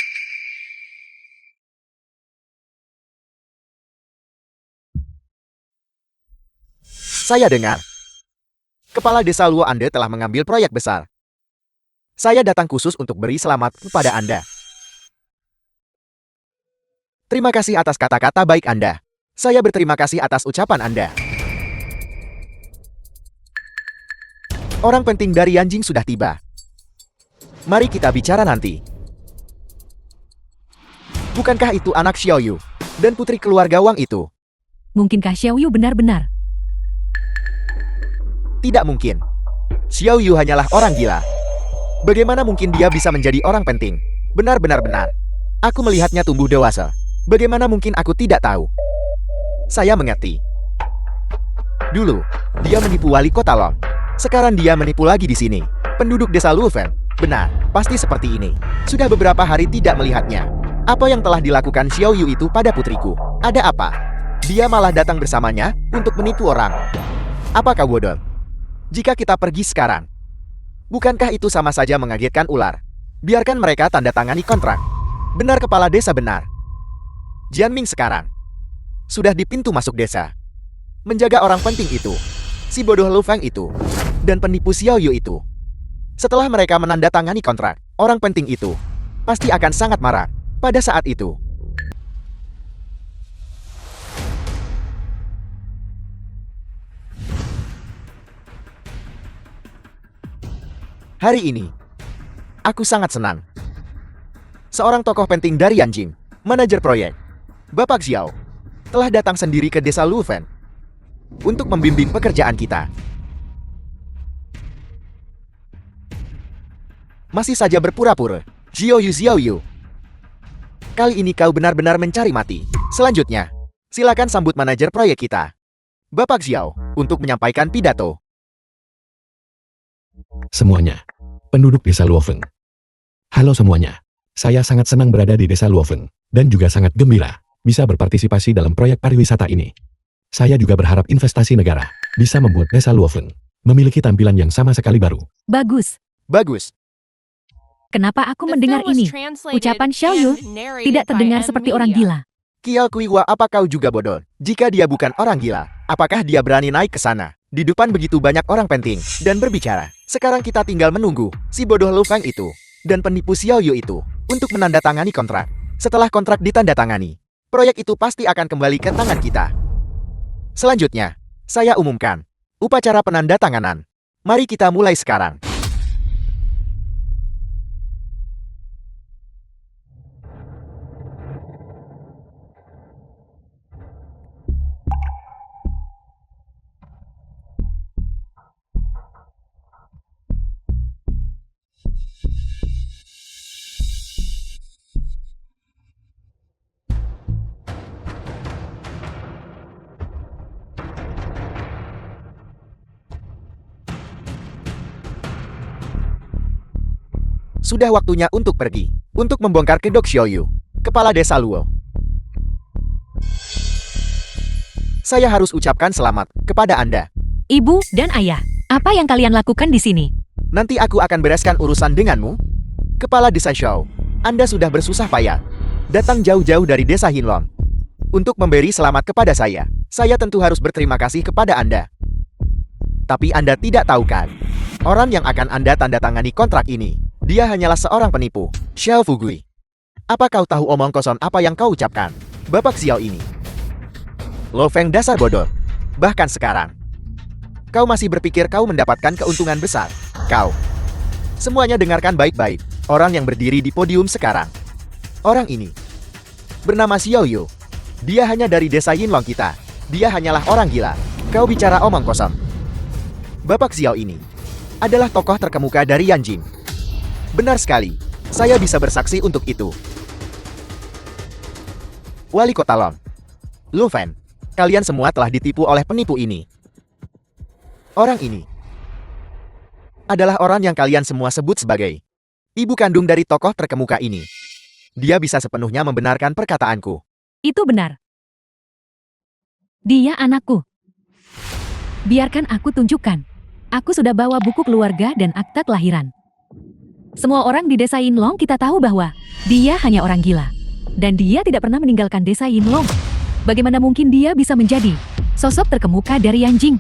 Saya dengar kepala desa Luo Anda telah mengambil proyek besar. Saya datang khusus untuk beri selamat kepada Anda. Terima kasih atas kata-kata baik Anda. Saya berterima kasih atas ucapan Anda. Orang penting dari Yanjing sudah tiba. Mari kita bicara nanti. Bukankah itu anak Xiaoyu dan putri keluarga Wang itu? Mungkinkah Xiaoyu benar-benar? Tidak mungkin. Xiaoyu hanyalah orang gila. Bagaimana mungkin dia bisa menjadi orang penting? Benar-benar benar. Aku melihatnya tumbuh dewasa. Bagaimana mungkin aku tidak tahu? Saya mengerti. Dulu, dia menipu wali kota Long. Sekarang dia menipu lagi di sini. Penduduk desa Luofeng. Benar, pasti seperti ini. Sudah beberapa hari tidak melihatnya. Apa yang telah dilakukan Xiaoyu itu pada putriku? Ada apa? Dia malah datang bersamanya untuk menipu orang. Apa kau bodoh? Jika kita pergi sekarang, bukankah itu sama saja mengagetkan ular? Biarkan mereka tanda tangani kontrak. Benar kepala desa benar. Jianming sekarang sudah di pintu masuk desa. Menjaga orang penting itu. Si bodoh Lu Feng itu. Dan penipu Xiaoyu itu. Setelah mereka menandatangani kontrak, orang penting itu pasti akan sangat marah pada saat itu. Hari ini, aku sangat senang. Seorang tokoh penting dari Yanjing, manajer proyek, Bapak Xiao, telah datang sendiri ke desa Lufen untuk membimbing pekerjaan kita. Masih saja berpura-pura, Xiaoyu. Kali ini kau benar-benar mencari mati. Selanjutnya, silakan sambut manajer proyek kita, Bapak Xiao, untuk menyampaikan pidato. Semuanya. Penduduk desa Luofeng. Halo semuanya. Saya sangat senang berada di desa Luofeng. Dan juga sangat gembira bisa berpartisipasi dalam proyek pariwisata ini. Saya juga berharap investasi negara bisa membuat desa Luofeng memiliki tampilan yang sama sekali baru. Bagus. Bagus. Kenapa aku The mendengar film was ini? translated Ucapan Xiao Yu and narrated tidak by terdengar M seperti orang Media. gila. Kiao Kuiwa, apa kau juga bodoh? Jika dia bukan orang gila, apakah dia berani naik ke sana di depan begitu banyak orang penting dan berbicara? Sekarang kita tinggal menunggu si bodoh Lu Feng itu dan penipu Xiao Yu itu untuk menandatangani kontrak. Setelah kontrak ditandatangani, proyek itu pasti akan kembali ke tangan kita. Selanjutnya, saya umumkan upacara penandatanganan. Mari kita mulai sekarang. Sudah waktunya untuk pergi, untuk membongkar kedok Xiao Yu, kepala desa Luo. Saya harus ucapkan selamat kepada Anda. Ibu dan ayah, apa yang kalian lakukan di sini? Nanti aku akan bereskan urusan denganmu. Kepala desa Xiao, Anda sudah bersusah payah datang jauh-jauh dari desa Hinlong untuk memberi selamat kepada saya. Saya tentu harus berterima kasih kepada Anda. Tapi Anda tidak tahu kan, orang yang akan Anda tandatangani kontrak ini, dia hanyalah seorang penipu, Xiao Fugui. Apa kau tahu omong kosong apa yang kau ucapkan, Bapak Xiao ini? Lo Feng dasar bodoh. Bahkan sekarang, kau masih berpikir kau mendapatkan keuntungan besar. Kau. Semuanya dengarkan baik-baik, orang yang berdiri di podium sekarang. Orang ini bernama Xiao Yu. Dia hanya dari desa Yinlong kita. Dia hanyalah orang gila. Kau bicara omong kosong. Bapak Xiao ini adalah tokoh terkemuka dari Yanjing. Benar sekali, saya bisa bersaksi untuk itu. Wali Kota Long, Lu Fan, kalian semua telah ditipu oleh penipu ini. Orang ini adalah orang yang kalian semua sebut sebagai ibu kandung dari tokoh terkemuka ini. Dia bisa sepenuhnya membenarkan perkataanku. Itu benar. Dia anakku. Biarkan aku tunjukkan. Aku sudah bawa buku keluarga dan akta kelahiran. Semua orang di desa Yinlong kita tahu bahwa dia hanya orang gila. Dan dia tidak pernah meninggalkan desa Yinlong. Bagaimana mungkin dia bisa menjadi sosok terkemuka dari Yanjing?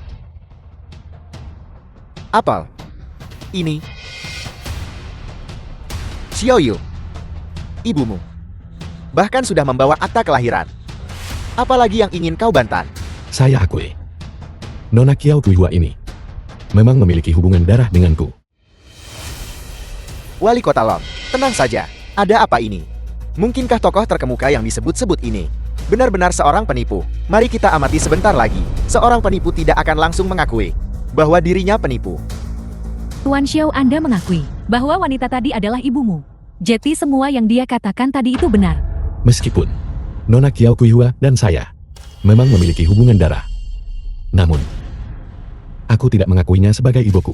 Apel. Ini Xiao Yu, ibumu. Bahkan sudah membawa akta kelahiran. Apalagi yang ingin kau bantah? Saya akui. Nona Kiao Kuihua ini memang memiliki hubungan darah denganku. Wali Kota Long, tenang saja. Ada apa ini? Mungkinkah tokoh terkemuka yang disebut-sebut ini benar-benar seorang penipu? Mari kita amati sebentar lagi. Seorang penipu tidak akan langsung mengakui bahwa dirinya penipu. Tuan Xiao, Anda mengakui bahwa wanita tadi adalah ibumu. Jadi semua yang dia katakan tadi itu benar. Meskipun Nona Kiao Kuihua dan saya memang memiliki hubungan darah. Namun, aku tidak mengakuinya sebagai ibuku.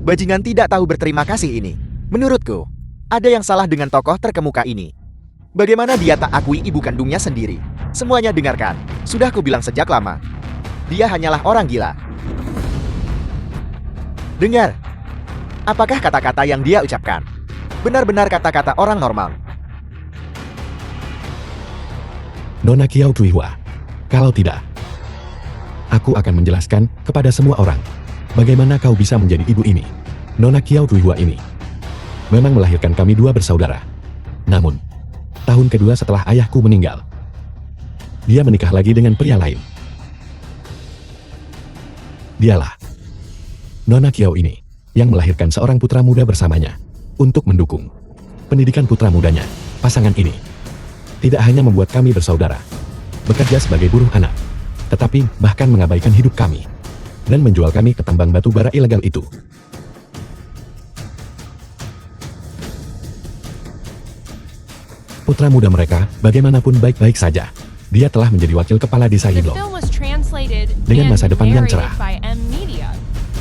Bajingan tidak tahu berterima kasih ini. Menurutku, ada yang salah dengan tokoh terkemuka ini. Bagaimana dia tak akui ibu kandungnya sendiri? Semuanya dengarkan. Sudah kubilang sejak lama. Dia hanyalah orang gila. Dengar. Apakah kata-kata yang dia ucapkan benar-benar kata-kata orang normal? Nona Kiao Kuihua, kalau tidak, aku akan menjelaskan kepada semua orang bagaimana kau bisa menjadi ibu ini. Nona Kiao Kuihua ini memang melahirkan kami dua bersaudara. Namun, tahun kedua setelah ayahku meninggal, dia menikah lagi dengan pria lain. Dialah Nona Kiao ini yang melahirkan seorang putra muda bersamanya untuk mendukung pendidikan putra mudanya. Pasangan ini tidak hanya membuat kami bersaudara, bekerja sebagai buruh anak, tetapi bahkan mengabaikan hidup kami dan menjual kami ke tambang batu bara ilegal itu. Putra muda mereka bagaimanapun baik-baik saja. Dia telah menjadi wakil kepala desa The Yinlong. film was translated Dengan and masa depan yang narrated cerah. by M Media.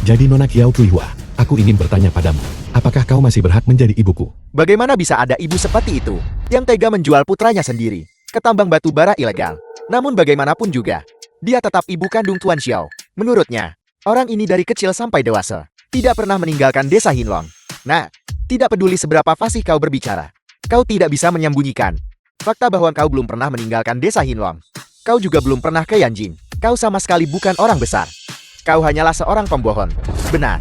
Jadi Nona Kiao Kuihua Aku ingin bertanya padamu, apakah kau masih berhak menjadi ibuku? Bagaimana bisa ada ibu seperti itu, yang tega menjual putranya sendiri ke tambang batu bara ilegal? Namun bagaimanapun juga, dia tetap ibu kandung Tuan Xiao. Menurutnya, orang ini dari kecil sampai dewasa, tidak pernah meninggalkan desa Hinlong. Nah, tidak peduli seberapa fasih kau berbicara, kau tidak bisa menyembunyikan fakta bahwa kau belum pernah meninggalkan desa Hinlong. Kau juga belum pernah ke Yanjing. Kau sama sekali bukan orang besar. Kau hanyalah seorang pembohong. Benar.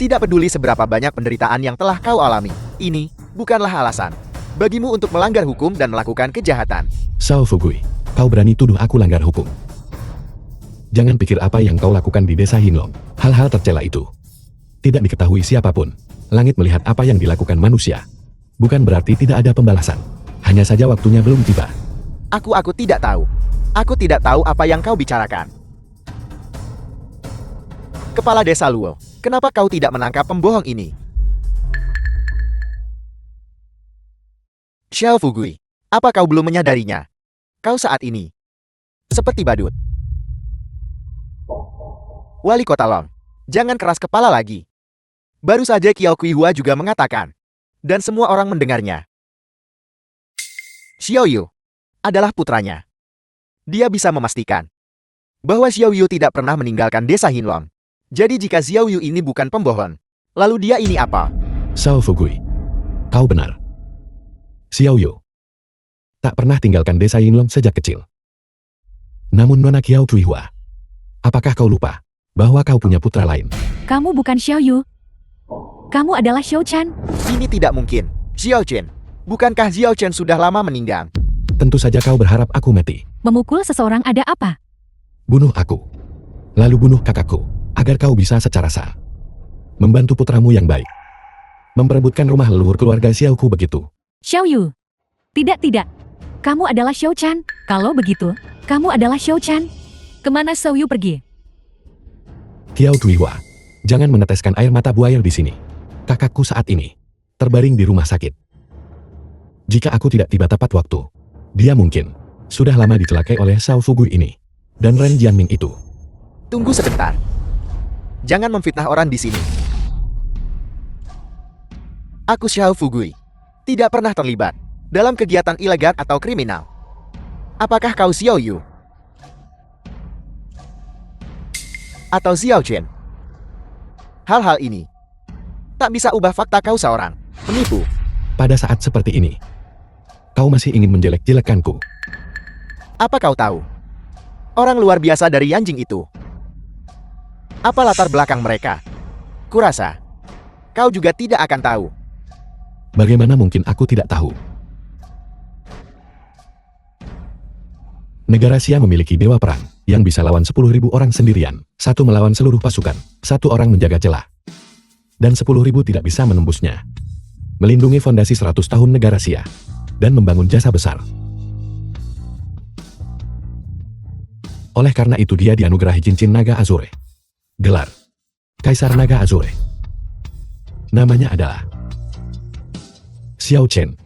Tidak peduli seberapa banyak penderitaan yang telah kau alami, ini bukanlah alasan bagimu untuk melanggar hukum dan melakukan kejahatan. Xiao Fugui, kau berani tuduh aku langgar hukum. Jangan pikir apa yang kau lakukan di desa Hinlong, hal-hal tercela itu tidak diketahui siapapun. Langit melihat apa yang dilakukan manusia. Bukan berarti tidak ada pembalasan. Hanya saja waktunya belum tiba. Aku tidak tahu. Aku tidak tahu apa yang kau bicarakan. Kepala Desa Luo, kenapa kau tidak menangkap pembohong ini? Xiao Fugui, apa kau belum menyadarinya? Kau saat ini seperti badut. Wali Kota Long, jangan keras kepala lagi. Baru saja Kiao Kuihua juga mengatakan, dan semua orang mendengarnya. Xiao Yu adalah putranya. Dia bisa memastikan bahwa Xiao Yu tidak pernah meninggalkan desa Hinlong. Jadi jika Xiao Yu ini bukan pembohong, lalu dia ini apa? Xiao Fugui, kau benar. Xiao Yu tak pernah tinggalkan desa Hinlong sejak kecil. Namun Nona Kiao Kuihua, apakah kau lupa bahwa kau punya putra lain? Kamu bukan Xiao Yu. Kamu adalah Xiao Chen. Ini tidak mungkin. Xiao Chen, bukankah Xiao Chen sudah lama meninggal? Tentu saja kau berharap aku mati. Memukul seseorang ada apa? Bunuh aku, lalu bunuh kakakku, agar kau bisa secara sah membantu putramu yang baik memperebutkan rumah leluhur keluarga Xiaoku begitu. Xiao Yu. Tidak. Kamu adalah Xiao Chen. Kalau begitu, kamu adalah Xiao Chen. Kemana Xiao Yu pergi? Kiao Kuihua, jangan meneteskan air mata buaya di sini. Kakakku saat ini terbaring di rumah sakit. Jika aku tidak tiba tepat waktu, dia mungkin sudah lama dicelakai oleh Xiao Fugui ini dan Ren Jianming itu. Tunggu sebentar. Jangan memfitnah orang di sini. Aku Xiao Fugui tidak pernah terlibat dalam kegiatan ilegal atau kriminal. Apakah kau Xiao Yu? Atau Xiao Chen? Hal-hal ini tak bisa ubah fakta kau seorang penipu. Pada saat seperti ini, kau masih ingin menjelek-jelekanku. Apa kau tahu orang luar biasa dari Yanjing itu? Apa latar belakang mereka? Kurasa kau juga tidak akan tahu. Bagaimana mungkin aku tidak tahu? Negara Xia memiliki dewa perang yang bisa lawan 10.000 orang sendirian. Satu melawan seluruh pasukan, satu orang menjaga celah. Dan 10.000 tidak bisa menembusnya. Melindungi fondasi 100 tahun negara Xia. Dan membangun jasa besar. Oleh karena itu dia dianugerahi cincin naga Azure. Gelar Kaisar Naga Azure. Namanya adalah Xiao Chen.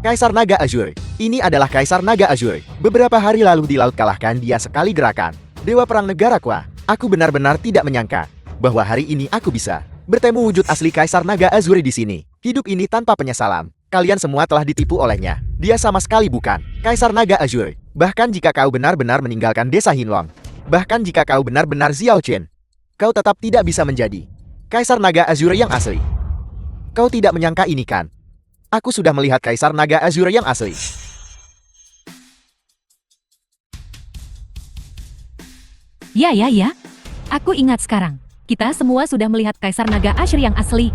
Kaisar Naga Azure. Ini adalah Kaisar Naga Azure. Beberapa hari lalu di laut kalahkan dia sekali gerakan. Dewa perang negara Kwa. Aku benar-benar tidak menyangka bahwa hari ini aku bisa bertemu wujud asli Kaisar Naga Azure di sini. Hidup ini tanpa penyesalan. Kalian semua telah ditipu olehnya. Dia sama sekali bukan Kaisar Naga Azure. Bahkan jika kau benar-benar meninggalkan desa Hinlong, bahkan jika kau benar-benar Xiao Chen, kau tetap tidak bisa menjadi Kaisar Naga Azure yang asli. Kau tidak menyangka ini kan? Aku sudah melihat Kaisar Naga Azure yang asli. Ya. Aku ingat sekarang. Kita semua sudah melihat Kaisar Naga Azure yang asli.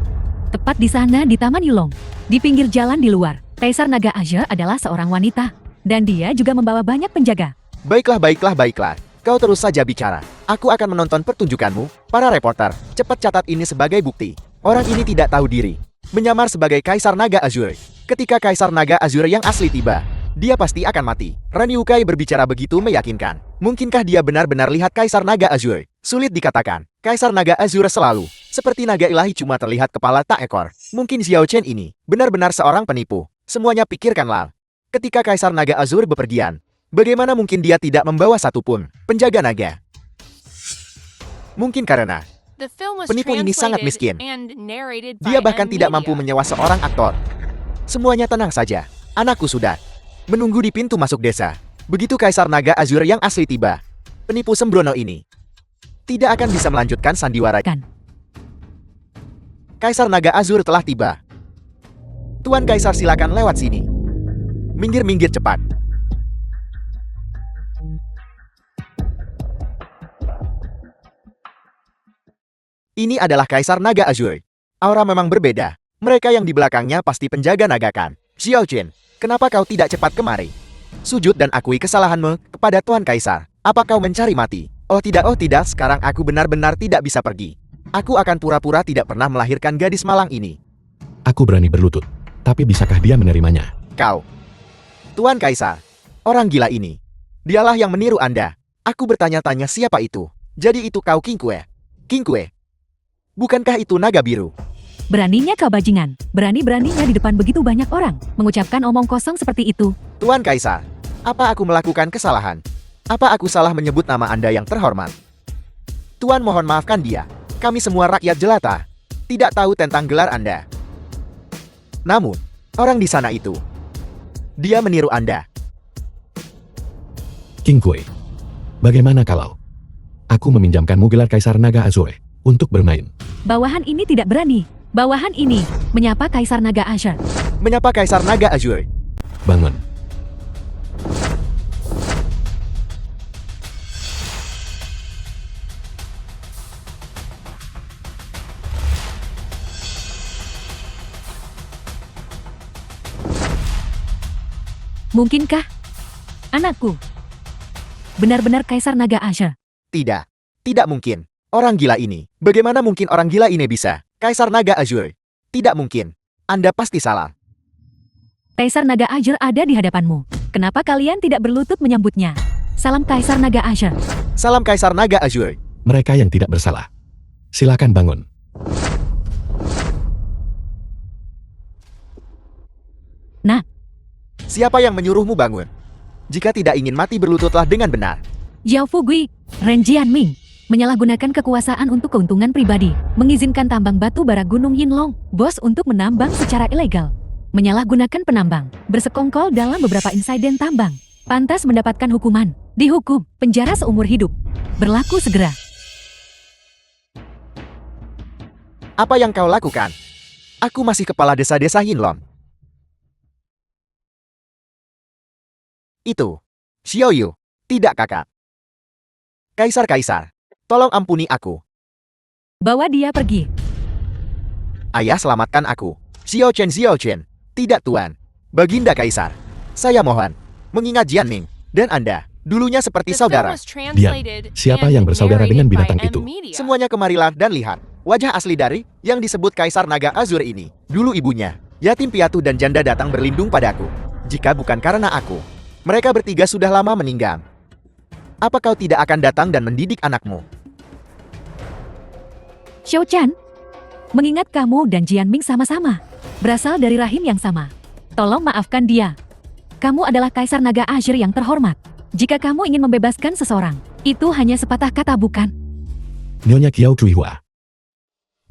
Tepat di sana di Taman Yulong. Di pinggir jalan di luar. Kaisar Naga Azure adalah seorang wanita. Dan dia juga membawa banyak penjaga. Baiklah. Kau terus saja bicara. Aku akan menonton pertunjukanmu. Para reporter, cepat catat ini sebagai bukti. Orang ini tidak tahu diri. Menyamar sebagai Kaisar Naga Azure. Ketika Kaisar Naga Azure yang asli tiba, dia pasti akan mati. Ren Yukai berbicara begitu meyakinkan. Mungkinkah dia benar-benar lihat Kaisar Naga Azure? Sulit dikatakan. Kaisar Naga Azure selalu seperti naga ilahi, cuma terlihat kepala tak ekor. Mungkin Xiao Chen ini benar-benar seorang penipu. Semuanya pikirkanlah. Ketika Kaisar Naga Azure bepergian, bagaimana mungkin dia tidak membawa satupun penjaga naga? Mungkin karena The film was penipu ini sangat miskin. translated and narrated by dia bahkan M tidak mampu Media. menyewa seorang aktor. Semuanya tenang saja. Anakku sudah menunggu di pintu masuk desa. Begitu Kaisar Naga Azur yang asli tiba, penipu sembrono ini tidak akan bisa melanjutkan sandiwara. Kan. Kaisar Naga Azur telah tiba. Tuan Kaisar, silakan lewat sini. Minggir-minggir cepat. Ini adalah Kaisar Naga Azur. Aura memang berbeda. Mereka yang di belakangnya pasti penjaga naga kan. Xiao Jin, kenapa kau tidak cepat kemari? Sujud dan akui kesalahanmu kepada Tuan Kaisar. Apa kau mencari mati? Oh tidak, sekarang aku benar-benar tidak bisa pergi. Aku akan pura-pura tidak pernah melahirkan gadis malang ini. Aku berani berlutut. Tapi bisakah dia menerimanya? Kau, Tuan Kaisar, orang gila ini. Dialah yang meniru Anda. Aku bertanya-tanya siapa itu. Jadi itu kau King Kue. King Kue. Bukankah itu naga biru? Beraninya kau bajingan. Berani-beraninya di depan begitu banyak orang. Mengucapkan omong kosong seperti itu. Tuan Kaisar, apa aku melakukan kesalahan? Apa aku salah menyebut nama Anda yang terhormat? Tuan, mohon maafkan dia. Kami semua rakyat jelata tidak tahu tentang gelar Anda. Namun, orang di sana itu, dia meniru Anda. King Kue. Bagaimana kalau aku meminjamkanmu gelar Kaisar Naga Azur untuk bermain? Bawahan ini tidak berani. Bawahan ini menyapa Kaisar Naga Azur. Menyapa Kaisar Naga Azur. Bangun. Mungkinkah anakku benar-benar Kaisar Naga Azur? Tidak, tidak mungkin. Orang gila ini. Bagaimana mungkin orang gila ini bisa? Kaisar Naga Azur. Tidak mungkin. Anda pasti salah. Kaisar Naga Azur ada di hadapanmu. Kenapa kalian tidak berlutut menyambutnya? Salam Kaisar Naga Azur. Salam Kaisar Naga Azur. Mereka yang tidak bersalah. Silakan bangun. Nah, Siapa yang menyuruhmu bangun? Jika tidak ingin mati, berlututlah dengan benar. Jiao Fugui, Ren Jianming, menyalahgunakan kekuasaan untuk keuntungan pribadi, mengizinkan tambang batu bara Gunung Yinlong, bos untuk menambang secara ilegal. Menyalahgunakan penambang, bersekongkol dalam beberapa insiden tambang, pantas mendapatkan hukuman, dihukum, penjara seumur hidup. Berlaku segera. Apa yang kau lakukan? Aku masih kepala desa-desa Yinlong. Itu Xiao Yu, tidak kakak. Kaisar, tolong ampuni aku. Bawa dia pergi. Ayah, selamatkan aku. Xiao Chen. Tidak tuan. Baginda Kaisar. Saya mohon. Mengingat Jianming dan Anda, dulunya seperti The film saudara. was translated siapa and yang bersaudara dengan narrated by binatang M itu? Media. Semuanya kemarilah dan lihat. Wajah asli dari yang disebut Kaisar Naga Azur ini. Dulu ibunya, yatim piatu dan janda datang berlindung padaku. Jika bukan karena aku, mereka bertiga sudah lama meninggal. Apa kau tidak akan datang dan mendidik anakmu? Xiao Chan, mengingat kamu dan Jianming sama-sama berasal dari rahim yang sama. Tolong maafkan dia. Kamu adalah Kaisar Naga Azur yang terhormat. Jika kamu ingin membebaskan seseorang, itu hanya sepatah kata, bukan? Nyonya Kiao Cuihua.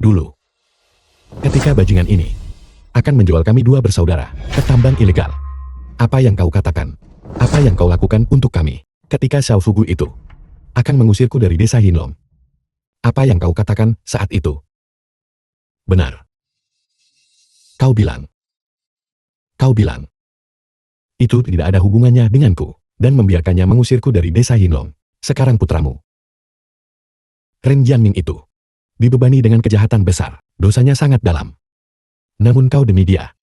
Dulu, ketika bajingan ini akan menjual kami dua bersaudara ke tambang ilegal. Apa yang kau katakan? Apa yang kau lakukan untuk kami ketika Xiao Fugu itu akan mengusirku dari desa Yinlong? Apa yang kau katakan saat itu? Benar. Kau bilang itu tidak ada hubungannya denganku dan membiarkannya mengusirku dari desa Yinlong. Sekarang putramu, Ren Jianming itu, dibebani dengan kejahatan besar. Dosanya sangat dalam. Namun kau demi dia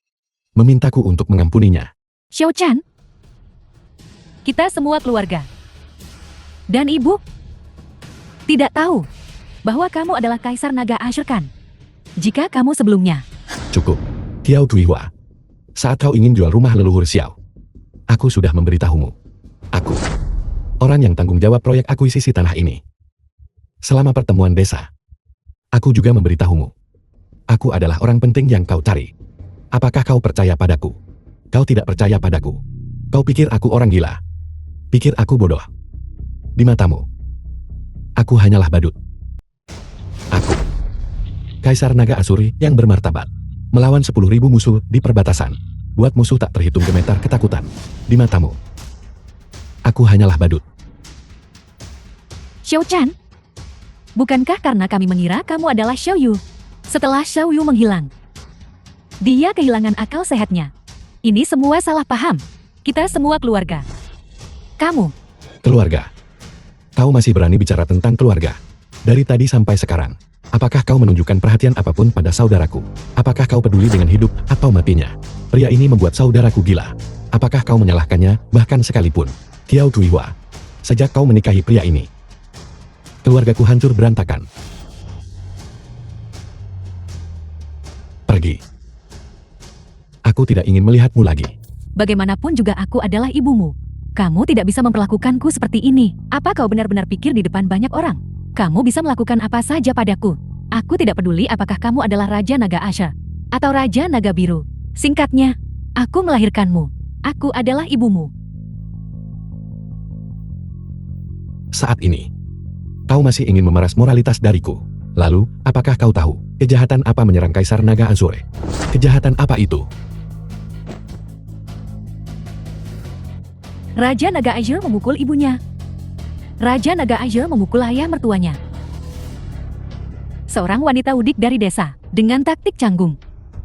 memintaku untuk mengampuninya. Xiao Chan, kita semua keluarga. Dan ibu tidak tahu bahwa kamu adalah Kaisar Naga Azur kan? Jika kamu sebelumnya Cukup, Kiao Cuihua. Saat kau ingin jual rumah leluhur Xiao, aku sudah memberitahumu. Aku, orang yang tanggung jawab proyek akuisisi tanah ini. Selama pertemuan desa, aku juga memberitahumu. Aku adalah orang penting yang kau cari. Apakah kau percaya padaku? Kau tidak percaya padaku. Kau pikir aku orang gila? Pikir aku bodoh? Di matamu, aku hanyalah badut. Aku, Kaisar Naga Asuri yang bermartabat, melawan 10.000 musuh di perbatasan. Buat musuh tak terhitung gemetar ketakutan. Di matamu, aku hanyalah badut. Xiao Chan? Bukankah karena kami mengira kamu adalah Xiao Yu? Setelah Xiao Yu menghilang, dia kehilangan akal sehatnya. Ini semua salah paham. Kita semua keluarga. Kamu, Keluarga. Kau masih berani bicara tentang keluarga? Dari tadi sampai sekarang, apakah kau menunjukkan perhatian apapun pada saudaraku? Apakah kau peduli dengan hidup atau matinya? Pria ini membuat saudaraku gila. Apakah kau menyalahkannya, bahkan sekalipun? Kiao Tuihua, sejak kau menikahi pria ini, keluargaku hancur berantakan. Pergi. Aku tidak ingin melihatmu lagi. bagaimanapun juga aku adalah ibumu. Kamu tidak bisa memperlakukanku seperti ini. Apa kau benar-benar pikir di depan banyak orang? Kamu bisa melakukan apa saja padaku. Aku tidak peduli apakah kamu adalah Raja Naga Asha atau Raja Naga Biru. Singkatnya, aku melahirkanmu. Aku adalah ibumu. Saat ini, kau masih ingin memeras moralitas dariku. Lalu, apakah kau tahu kejahatan apa menyerang Kaisar Naga Azure? Kejahatan apa itu? Raja Naga Azure memukul ibunya. Raja Naga Azure memukul ayah mertuanya. Seorang wanita udik dari desa, dengan taktik canggung.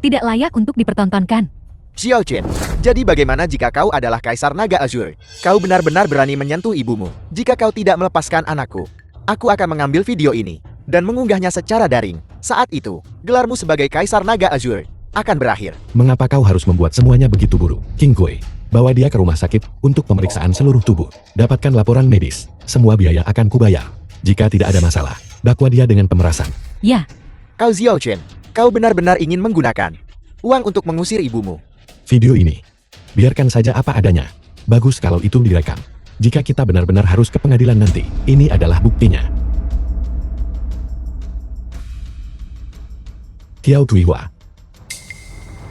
Tidak layak untuk dipertontonkan. Xiao Chen, jadi bagaimana jika kau adalah Kaisar Naga Azure? Kau benar-benar berani menyentuh ibumu. Jika kau tidak melepaskan anakku, aku akan mengambil video ini dan mengunggahnya secara daring. Saat itu, gelarmu sebagai Kaisar Naga Azure akan berakhir. Mengapa kau harus membuat semuanya begitu buruk? King Kui, bawa dia ke rumah sakit untuk pemeriksaan seluruh tubuh. Dapatkan laporan medis. Semua biaya akan kubayar. Jika tidak ada masalah, dakwa dia dengan pemerasan. Ya, Kau Xiao Chen, kau benar-benar ingin menggunakan uang untuk mengusir ibumu. Video ini, biarkan saja apa adanya. Bagus kalau itu direkam. Jika kita benar-benar harus ke pengadilan nanti, ini adalah buktinya. Kiao Tuihua,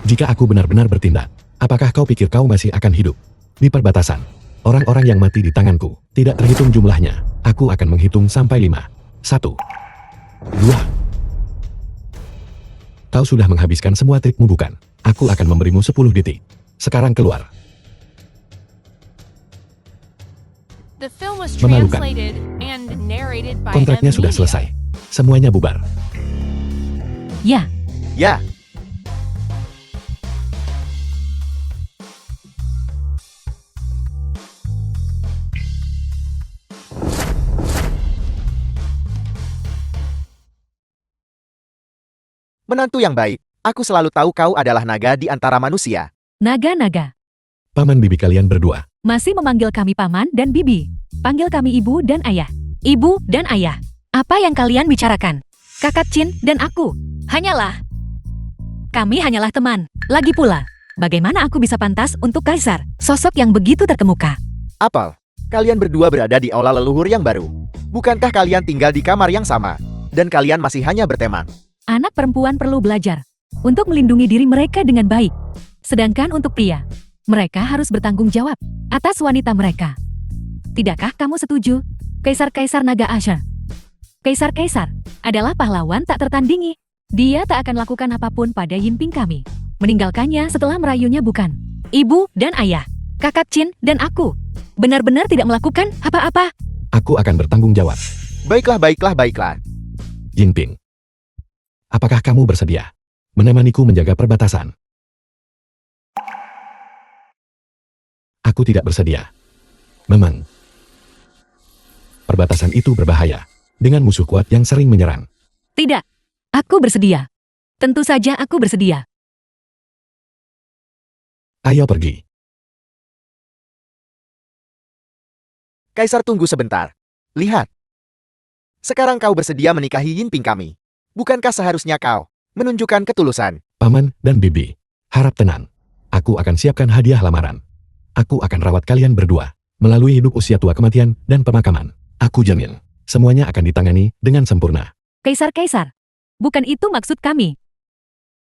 jika aku benar-benar bertindak, apakah kau pikir kau masih akan hidup? Di perbatasan, orang-orang yang mati di tanganku tidak terhitung jumlahnya. Aku akan menghitung sampai 5. 1, 2. Kau sudah menghabiskan semua trikmu bukan? Aku akan memberimu 10 detik. Sekarang keluar. The film was Memalukan. translated and narrated by Kontraknya M. sudah Media. selesai. Semuanya bubar. ya, Ya, menantu yang baik. Aku selalu tahu kau adalah naga di antara manusia. naga-naga. Paman bibi kalian berdua. Masih memanggil kami paman dan bibi. Panggil kami ibu dan ayah. Ibu dan ayah. Apa yang kalian bicarakan? Kakak Chin dan aku. Hanyalah. Kami hanyalah teman. Lagi pula, bagaimana aku bisa pantas untuk kaisar? Sosok yang begitu terkemuka. Apel, kalian berdua berada di aula leluhur yang baru. Bukankah kalian tinggal di kamar yang sama? Dan kalian masih hanya berteman. Anak perempuan perlu belajar untuk melindungi diri mereka dengan baik. Sedangkan untuk pria, mereka harus bertanggung jawab atas wanita mereka. Tidakkah kamu setuju? Kaisar-kaisar Naga Asha, kaisar-kaisar adalah pahlawan tak tertandingi. Dia tak akan lakukan apapun pada Yinping kami. Meninggalkannya setelah merayunya bukan? Ibu dan ayah, kakak Chin dan aku, benar-benar tidak melakukan apa-apa. Aku akan bertanggung jawab. Baiklah, baiklah, baiklah. Yinping, apakah kamu bersedia menemaniku menjaga perbatasan? Aku tidak bersedia. Memang, perbatasan itu berbahaya dengan musuh kuat yang sering menyerang. Tidak, aku bersedia. Tentu saja aku bersedia. Ayo pergi. Kaisar, tunggu sebentar. Lihat. Sekarang kau bersedia menikahi Yinping kami. Bukankah seharusnya kau menunjukkan ketulusan? Paman dan bibi, harap tenang. Aku akan siapkan hadiah lamaran. Aku akan rawat kalian berdua melalui hidup usia tua kematian dan pemakaman. Aku jamin, semuanya akan ditangani dengan sempurna. Kaisar-kaisar, bukan itu maksud kami.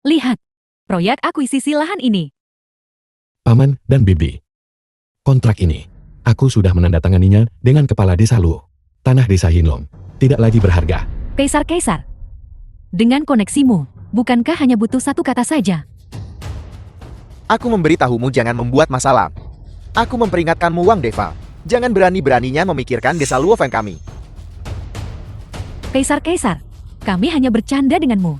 Lihat, proyek akuisisi lahan ini. Paman dan bibi, kontrak ini, aku sudah menandatanganinya dengan kepala desa Luo. Tanah desa Hinlong tidak lagi berharga. Kaisar-kaisar, Dengan koneksimu, bukankah hanya butuh satu kata saja? Aku memberitahumu jangan membuat masalah. Aku memperingatkanmu Wang Deva. Jangan berani-beraninya memikirkan desa Luofeng kami. Kaisar-kaisar, kami hanya bercanda denganmu.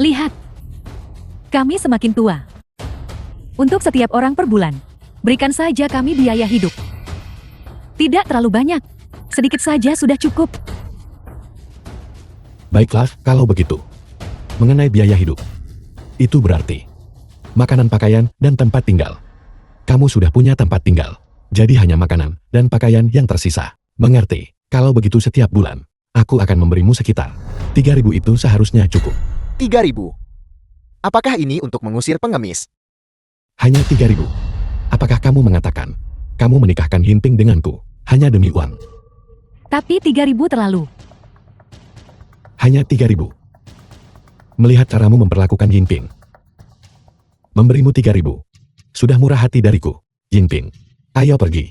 Lihat, kami semakin tua. Untuk setiap orang per bulan, berikan saja kami biaya hidup. Tidak terlalu banyak, sedikit saja sudah cukup. Baiklah, kalau begitu. Mengenai biaya hidup, itu berarti makanan, pakaian, dan tempat tinggal. Kamu sudah punya tempat tinggal, jadi hanya makanan dan pakaian yang tersisa. Mengerti? Kalau begitu setiap bulan, aku akan memberimu sekitar 3.000 itu seharusnya cukup. 3.000. Apakah ini untuk mengusir pengemis? Hanya 3.000. Apakah kamu mengatakan, kamu menikahkan Yinping denganku, hanya demi uang? Tapi 3.000 terlalu. Hanya 3.000. Melihat caramu memperlakukan Yinping, memberimu 3.000. Sudah murah hati dariku, Yinping. Ayo pergi.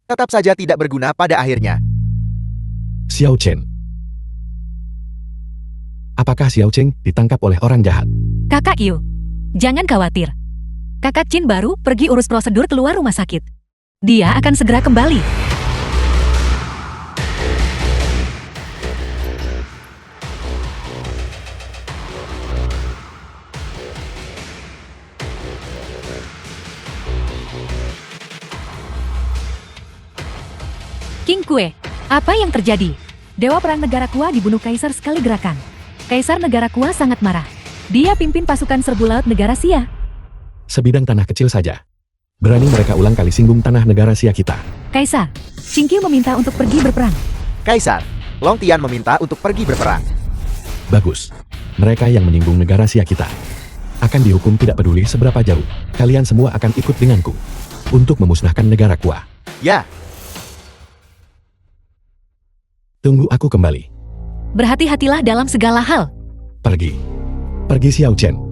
Tetap saja tidak berguna pada akhirnya. Xiao Chen. Apakah Xiao Chen ditangkap oleh orang jahat? Kakak Yu, jangan khawatir. Kakak Chin baru pergi urus prosedur keluar rumah sakit. Dia akan segera kembali. King Kue, apa yang terjadi? Dewa Perang Negara Kua dibunuh Kaisar sekali gerakan. Kaisar Negara Kua sangat marah. Dia pimpin pasukan serbu laut negara Xia. Sebidang tanah kecil saja. Berani mereka ulang kali singgung tanah negara Xia kita. Kaisar, Qingqiu meminta untuk pergi berperang. Kaisar, Long Tian meminta untuk pergi berperang. Bagus. Mereka yang menyinggung negara Xia kita akan dihukum tidak peduli seberapa jauh. Kalian semua akan ikut denganku untuk memusnahkan negara Kua. Ya, Tunggu aku kembali. Berhati-hatilah dalam segala hal. Pergi. Pergi Xiao Chen.